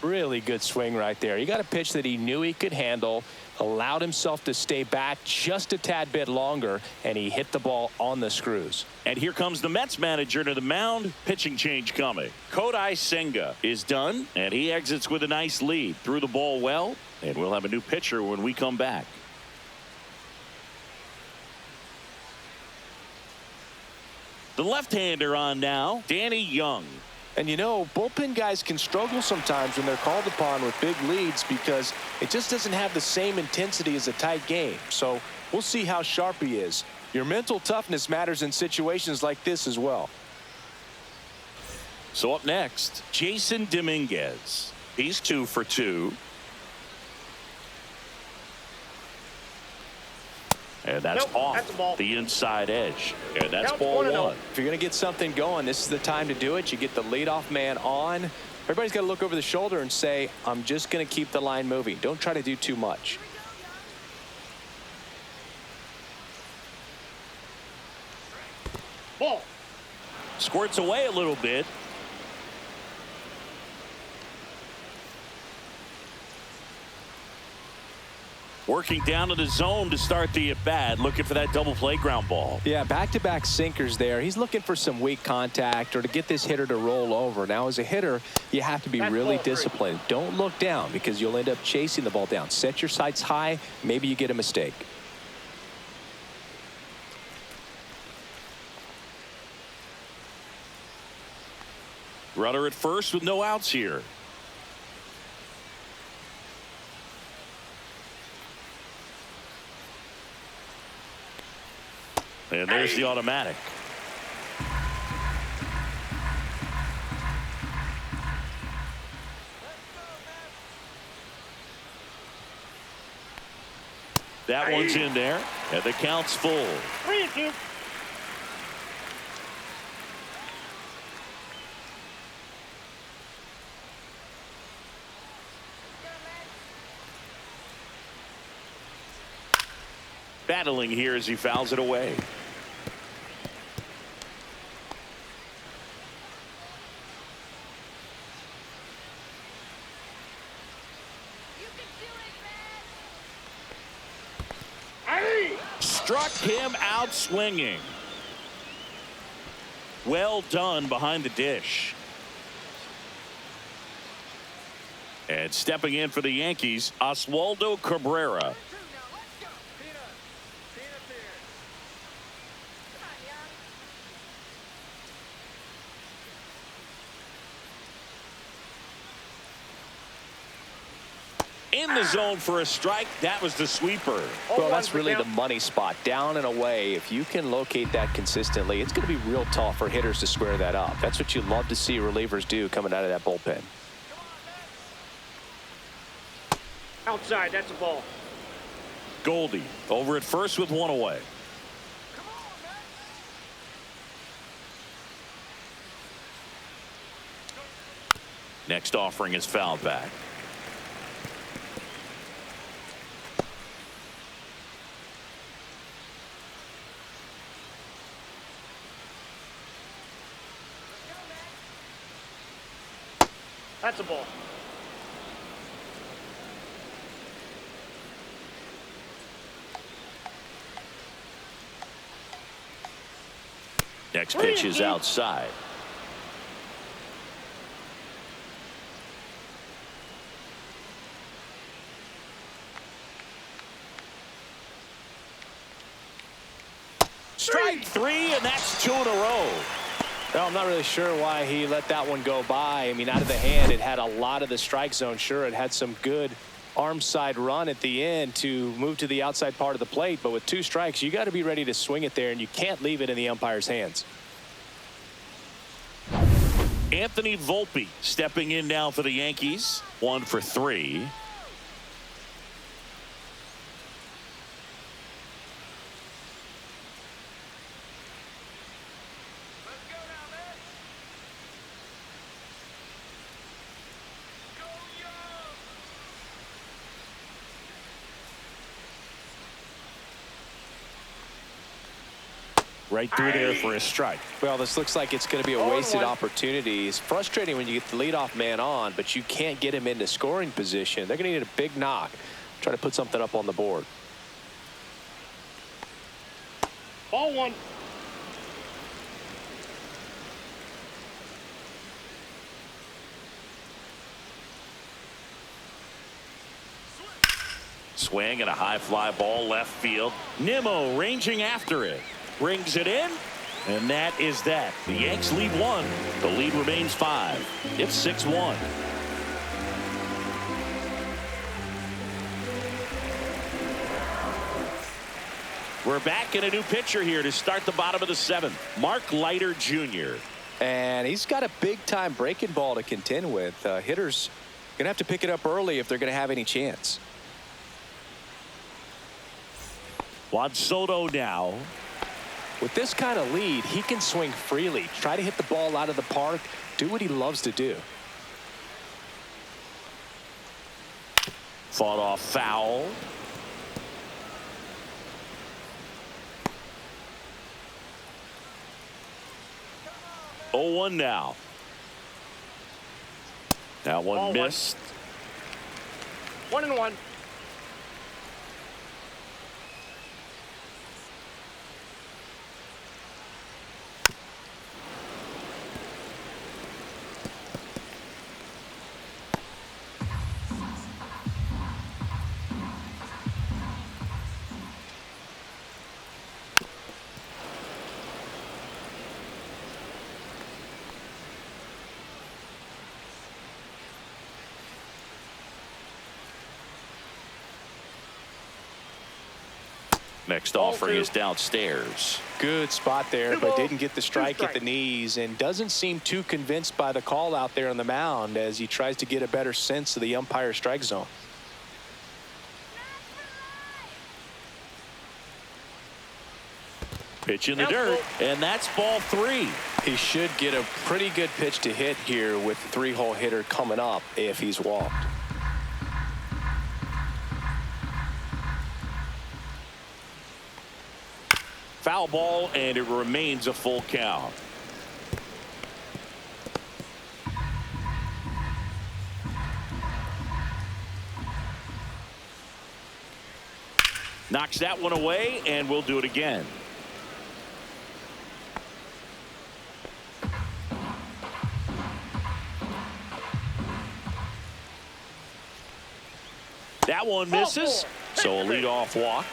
Really good swing right there. He got a pitch that he knew he could handle, allowed himself to stay back just a tad bit longer, and he hit the ball on the screws. And here comes the Mets manager to the mound. Pitching change coming. Kodai Senga is done, and he exits with a nice lead. Threw the ball well, and we'll have a new pitcher when we come back. The left-hander on now, Danny Young. And you know, bullpen guys can struggle sometimes when they're called upon with big leads because it just doesn't have the same intensity as a tight game. So we'll see how sharp he is. Your mental toughness matters in situations like this as well. So up next, Jason Dominguez. He's 2 for 2. And that's off the inside edge. And that's ball 1. If you're going to get something going, this is the time to do it. You get the leadoff man on. Everybody's got to look over the shoulder and say, I'm just going to keep the line moving. Don't try to do too much. Ball. Squirts away a little bit. Working down to the zone to start the at-bat, looking for that double play ground ball. Yeah, back-to-back sinkers there. He's looking for some weak contact or to get this hitter to roll over. Now, as a hitter, you have to be really disciplined. Don't look down because you'll end up chasing the ball down. Set your sights high. Maybe you get a mistake. Runner at first with no outs here. And there's the automatic. That one's in there, and the count's full. 3-2. Battling here as he fouls it away. Struck him out swinging. Well done behind the dish. And stepping in for the Yankees, Oswaldo Cabrera. In the zone for a strike. That was the sweeper. Well, that's really the money spot. Down and away. If you can locate that consistently, it's going to be real tough for hitters to square that up. That's what you love to see relievers do coming out of that bullpen. Outside, that's a ball. Goldie over at first with 1 away. Next offering is fouled back. That's a ball. Next pitch is outside. Strike three, and that's 2 in a row. Well, I'm not really sure why he let that one go by. I mean, out of the hand, it had a lot of the strike zone. Sure, it had some good arm side run at the end to move to the outside part of the plate. But with 2 strikes, you got to be ready to swing it there, and you can't leave it in the umpire's hands. Anthony Volpe stepping in now for the Yankees. 1 for 3. Right through there for a strike. Well, this looks like it's going to be a wasted opportunity. It's frustrating when you get the leadoff man on, but you can't get him into scoring position. They're going to need a big knock. Try to put something up on the board. Ball 1. Swing and a high fly ball left field. Nimmo ranging after it. Brings it in, and that is that. The Yanks lead 1. The lead remains 5. It's 6-1. We're back in a new pitcher here to start the bottom of the 7th. Mark Leiter Jr. And he's got a big-time breaking ball to contend with. Hitters going to have to pick it up early if they're going to have any chance. Juan Soto now. With this kind of lead, he can swing freely, try to hit the ball out of the park, do what he loves to do. Fought off foul. Oh, 1 now. That one Ball missed. 1-1. Next offering is downstairs. Good spot there, but didn't get the strike at the knees, and doesn't seem too convinced by the call out there on the mound as he tries to get a better sense of the umpire strike zone. Pitch in the dirt, and that's ball 3. He should get a pretty good pitch to hit here with the 3-hole hitter coming up if he's walked. Foul ball, and it remains a full count. Knocks that one away, and we'll do it again. That one misses, so a leadoff walk.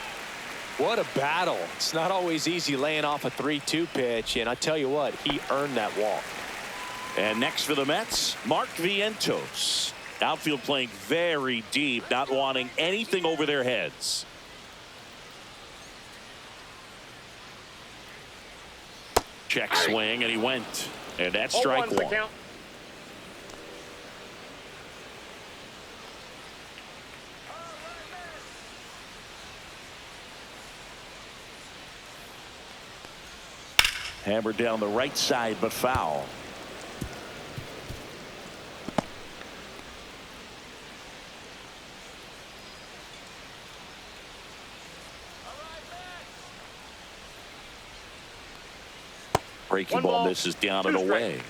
What a battle. It's not always easy laying off a 3-2 pitch, and I tell you what, he earned that walk. And next for the Mets, Mark Vientos. Outfield playing very deep, not wanting anything over their heads. Check swing, and he went. And that's strike 1. Count. Hammered down the right side, but foul. Breaking ball misses down and away.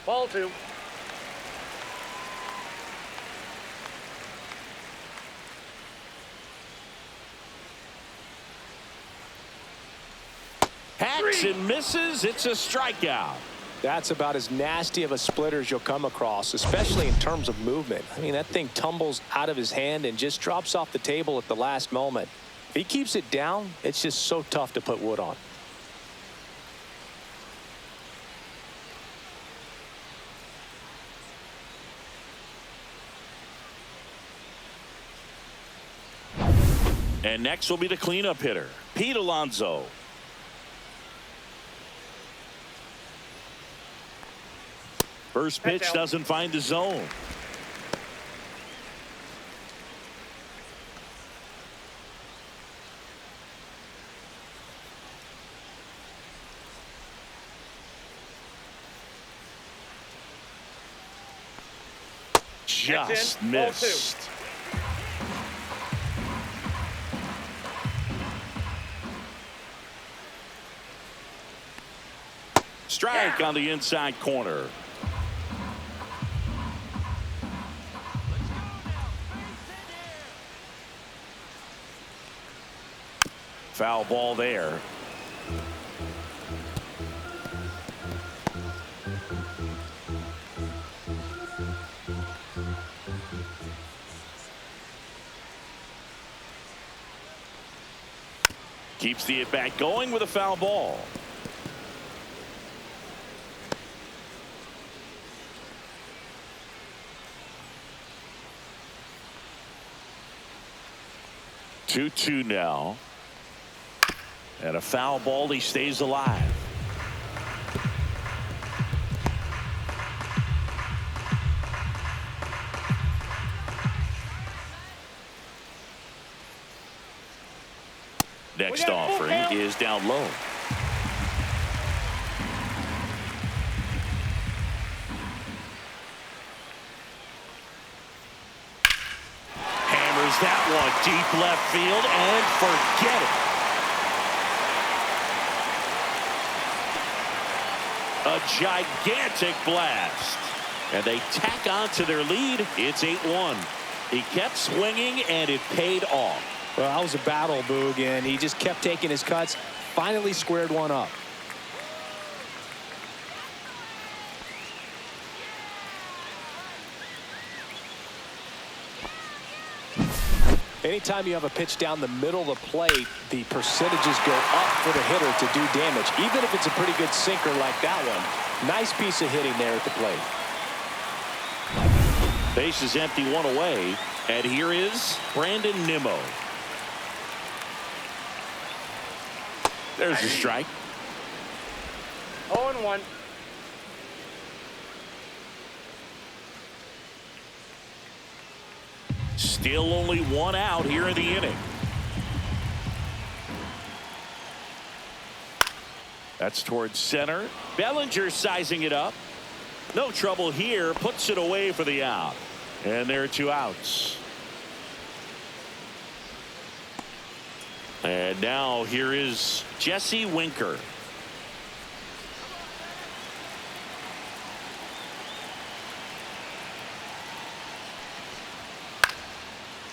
Ball 2. Checks and misses. It's a strikeout. That's about as nasty of a splitter as you'll come across, especially in terms of movement. I mean, that thing tumbles out of his hand and just drops off the table at the last moment. If he keeps it down, it's just so tough to put wood on. And next will be the cleanup hitter, Pete Alonso. First pitch doesn't find the zone. Just missed. Strike on the inside corner. Foul ball there. Keeps the at-bat going with a foul ball. Two now. And a foul ball. He stays alive. Next offering is down low. Hammers that one deep left field and forget it. A gigantic blast. And they tack on to their lead. It's 8-1. He kept swinging and it paid off. Well, that was a battle, Boog, and he just kept taking his cuts. Finally squared one up. Anytime you have a pitch down the middle of the plate, the percentages go up for the hitter to do damage, even if it's a pretty good sinker like that one. Nice piece of hitting there at the plate. Base is empty, one away, and here is Brandon Nimmo. There's a strike. 0-1. Still only one out here in the inning. That's towards center. Bellinger sizing it up. No trouble here. Puts it away for the out. And there are two outs. And now here is Jesse Winker.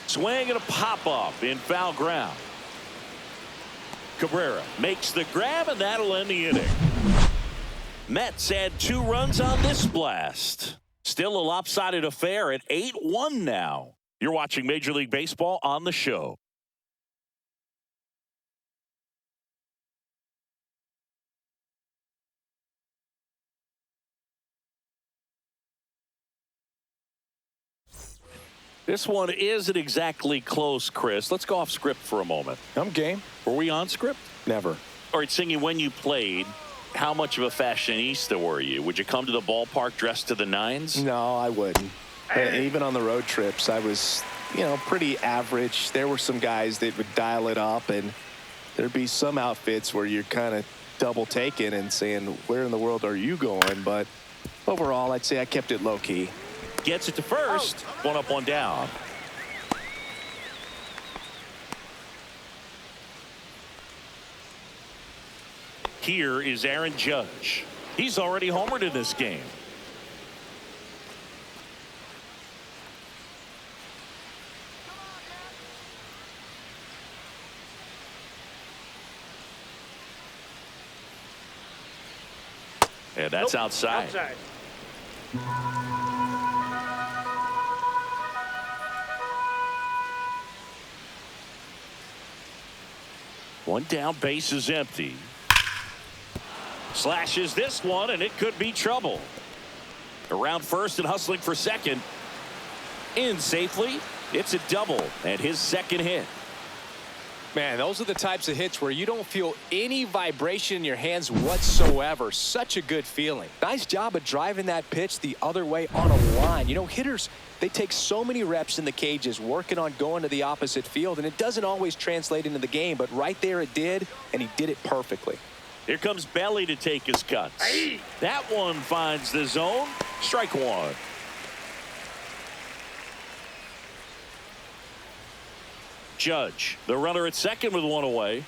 Swing and a pop-up in foul ground. Cabrera makes the grab, and that'll end the inning. Mets add 2 runs on this blast. Still a lopsided affair at 8-1 now. You're watching Major League Baseball on the show. This one isn't exactly close, Chris. Let's go off script for a moment. I'm game. Were we on script? Never. All right, Singy, when you played, how much of a fashionista were you? Would you come to the ballpark dressed to the nines? No, I wouldn't. Even on the road trips, I was, pretty average. There were some guys that would dial it up, and there'd be some outfits where you're kind of double taking and saying, where in the world are you going? But overall, I'd say I kept it low key. Gets it to first. One up, one down. Here is Aaron Judge. He's already homered in this game. And that's outside. One down, base is empty. Slashes this one, and it could be trouble. Around first and hustling for second. In safely. It's a double and his second hit. Man, those are the types of hits where you don't feel any vibration in your hands whatsoever. Such a good feeling. Nice job of driving that pitch the other way on a line. You know, hitters, they take so many reps in the cages working on going to the opposite field, and it doesn't always translate into the game, but right there it did, and he did it perfectly. Here comes Belly to take his cuts. Aye. That one finds the zone. Strike one. Judge, the runner at second with one away.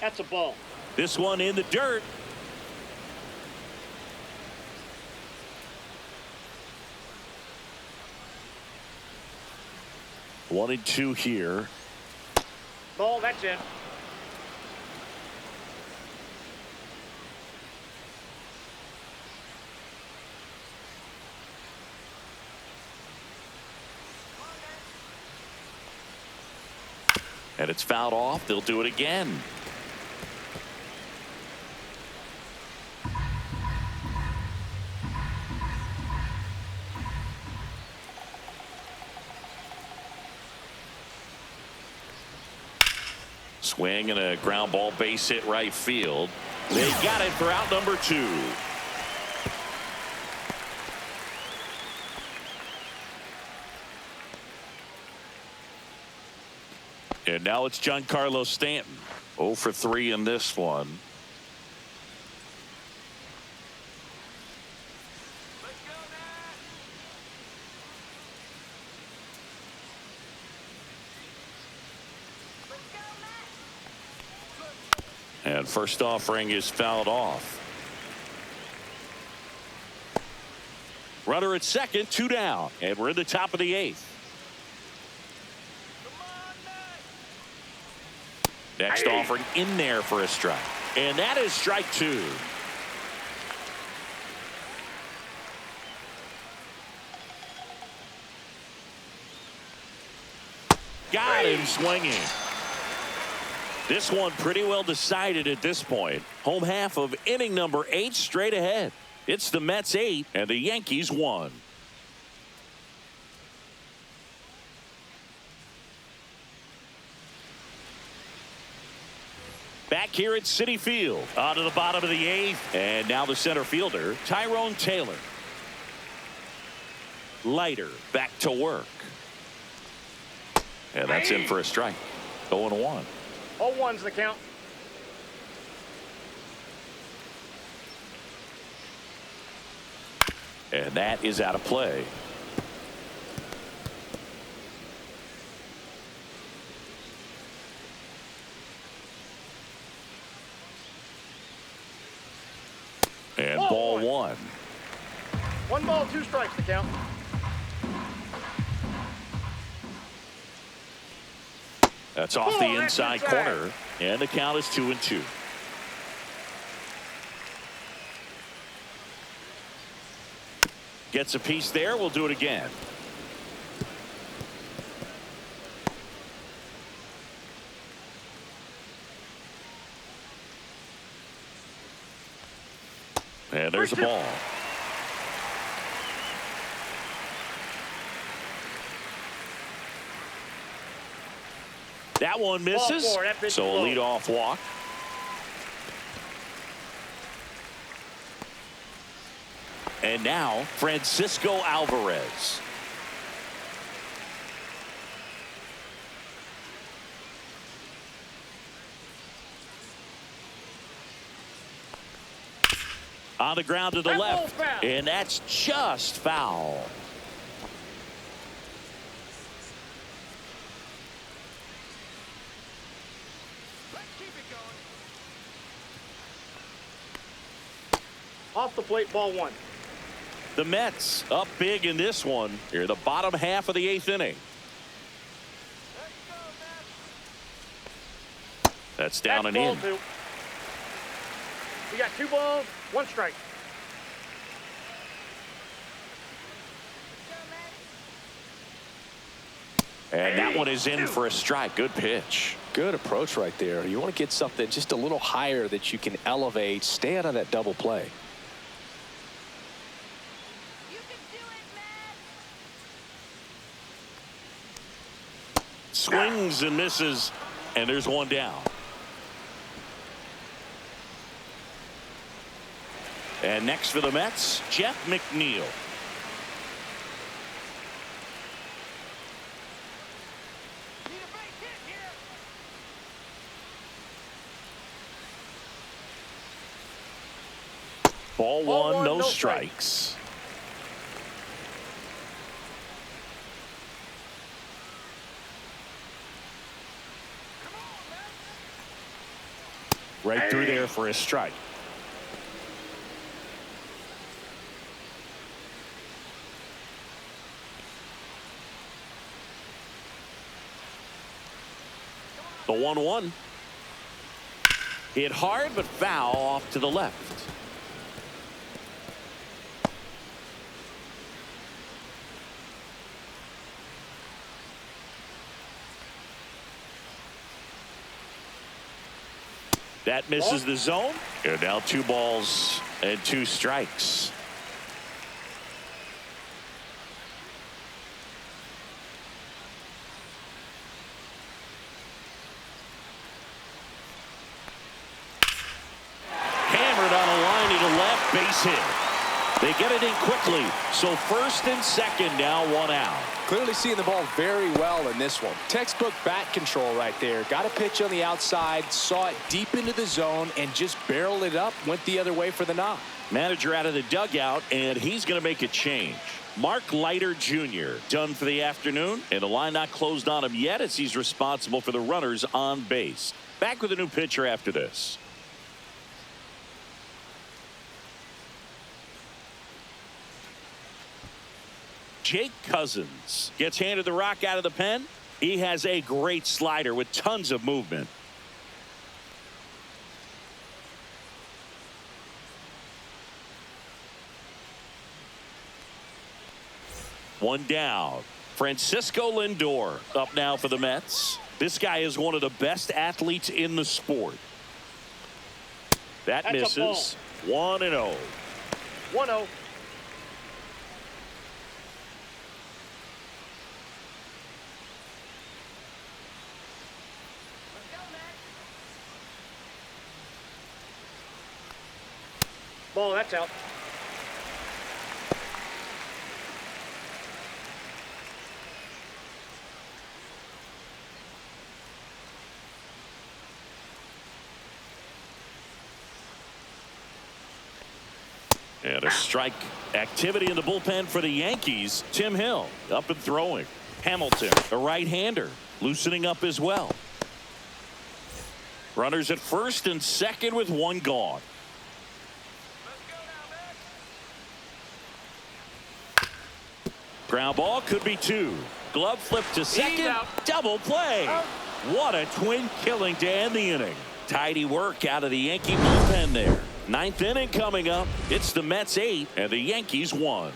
That's a ball. This one in the dirt. One and two here. Ball, that's in. And it's fouled off. They'll do it again. Swing and a ground ball, base hit right field. They got it for out number two. And now it's Giancarlo Stanton. 0 for 3 in this one. And first offering is fouled off. Runner at second, 2 down, and we're in the top of the 8th. Next offering in there for a strike, and that is strike 2. Got him swinging. This one pretty well decided at this point. Home half of inning number 8 straight ahead. It's the Mets 8 and the Yankees 1. Back here at Citi Field. On to the bottom of the 8th. And now the center fielder, Tyrone Taylor. Leiter back to work. And that's in for a strike. 0-1. 0-1's the count. And that is out of play. And ball 1. 1 ball, 2 strikes the count. That's off the inside corner, and the count is 2-2. Gets a piece there. We'll do it again. And there's a ball. That one misses, so a leadoff walk. And now Francisco Alvarez. On the ground to the left, and that's just foul. Off the plate, ball one. The Mets up big in this one. Here, the bottom half of the 8th inning. That's down and Ball in. two. We got 2 balls, 1 strike. And that one is in for a strike. Good pitch. Good approach right there. You want to get something just a little higher that you can elevate. Stay out of that double play. You can do it, man. Swings and misses, and there's one down. And next for the Mets, Jeff McNeil. Ball one, no strikes. Right through there for a strike. The 1-1. Hit hard but foul off to the left. That misses the zone. And now 2 balls and 2 strikes. Hammered on a line to left, base hit. They get it in quickly. So first and second now, 1 out. Clearly seeing the ball very well in this one. Textbook bat control right there. Got a pitch on the outside, saw it deep into the zone, and just barreled it up, went the other way for the knock. Manager out of the dugout, and he's going to make a change. Mark Leiter Jr. done for the afternoon, and the line not closed on him yet as he's responsible for the runners on base. Back with a new pitcher after this. Jake Cousins gets handed the rock out of the pen. He has a great slider with tons of movement. One down. Francisco Lindor up now for the Mets. This guy is one of the best athletes in the sport. That misses. 1-0. 1-0. Ball, that's out. And a strike. Activity in the bullpen for the Yankees. Tim Hill up and throwing. Hamilton, the right-hander, loosening up as well. Runners at first and second with 1 gone. Ground ball could be 2. Glove flip to second. Double play. What a twin killing to end the inning. Tidy work out of the Yankee bullpen there. 9th inning coming up. It's the Mets 8 and the Yankees 1.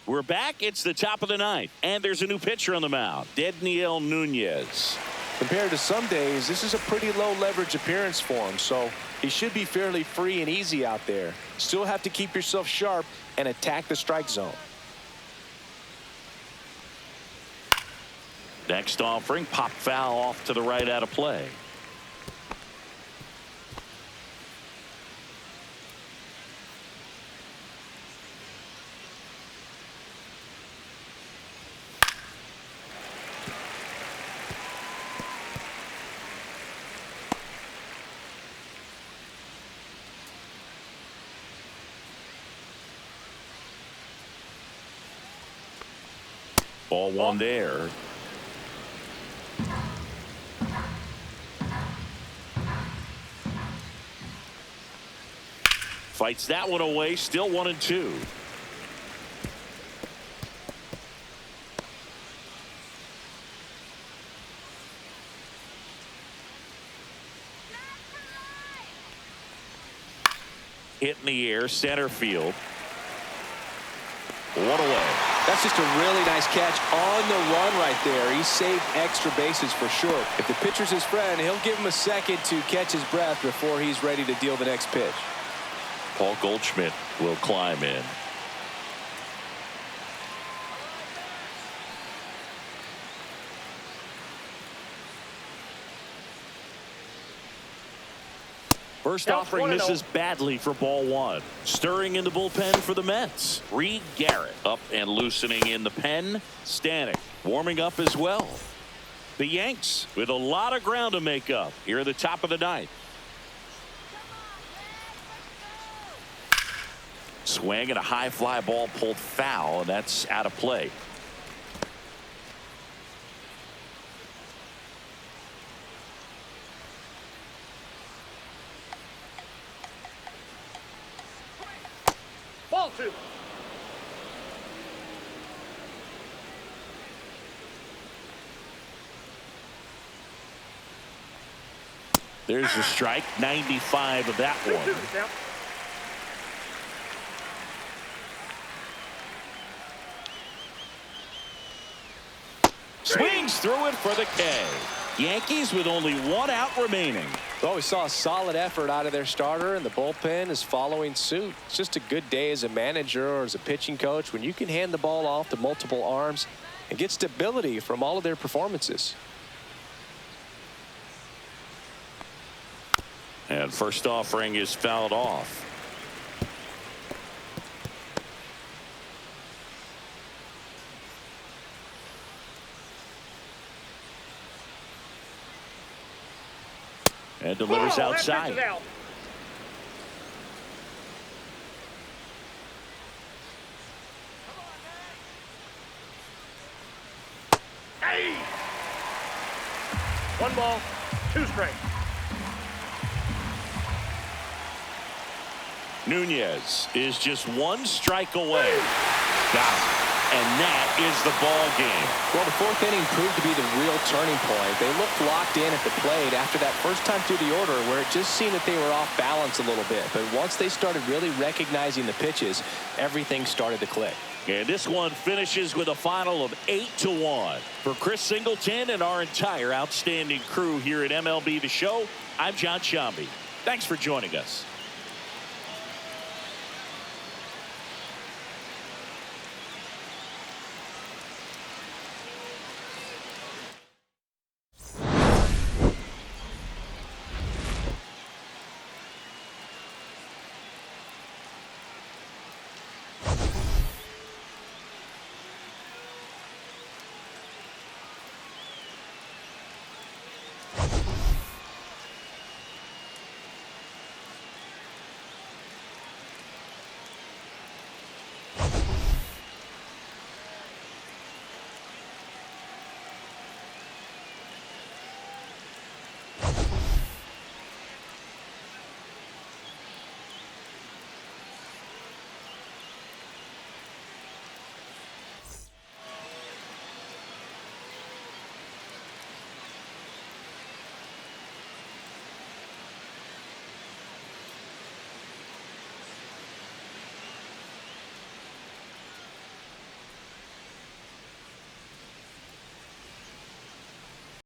We're back. It's the top of the 9th, and there's a new pitcher on the mound, Daniel Nunez. Compared to some days, this is a pretty low leverage appearance for him, so he should be fairly free and easy out there. Still have to keep yourself sharp and attack the strike zone. Next offering, pop foul off to the right out of play. Ball one there. Fights that one away. Still 1-2. Hit in the air, center field. One away. That's just a really nice catch on the run right there. He saved extra bases for sure. If the pitcher's his friend, he'll give him a second to catch his breath before he's ready to deal the next pitch. Paul Goldschmidt will climb in. First offering misses badly for ball one. Stirring in the bullpen for the Mets. Reed Garrett up and loosening in the pen. Stanek warming up as well. The Yanks with a lot of ground to make up here at the top of the ninth. Swing and a high fly ball pulled foul, and that's out of play. Ball two. There's the strike. 95 of that one. Swings through it for the K. Yankees with only one out remaining. Well, we saw a solid effort out of their starter, and the bullpen is following suit. It's just a good day as a manager or as a pitching coach when you can hand the ball off to multiple arms and get stability from all of their performances. And first offering is fouled off. And delivers outside. Out. Hey! 1 ball, 2 strikes. Nunez is just 1 strike away. Got it. And that is the ball game. Well, the 4th inning proved to be the real turning point. They looked locked in at the plate after that first time through the order where it just seemed that they were off balance a little bit. But once they started really recognizing the pitches, everything started to click. And this one finishes with a final of 8-1. For Chris Singleton and our entire outstanding crew here at MLB The Show, I'm John Shambi. Thanks for joining us.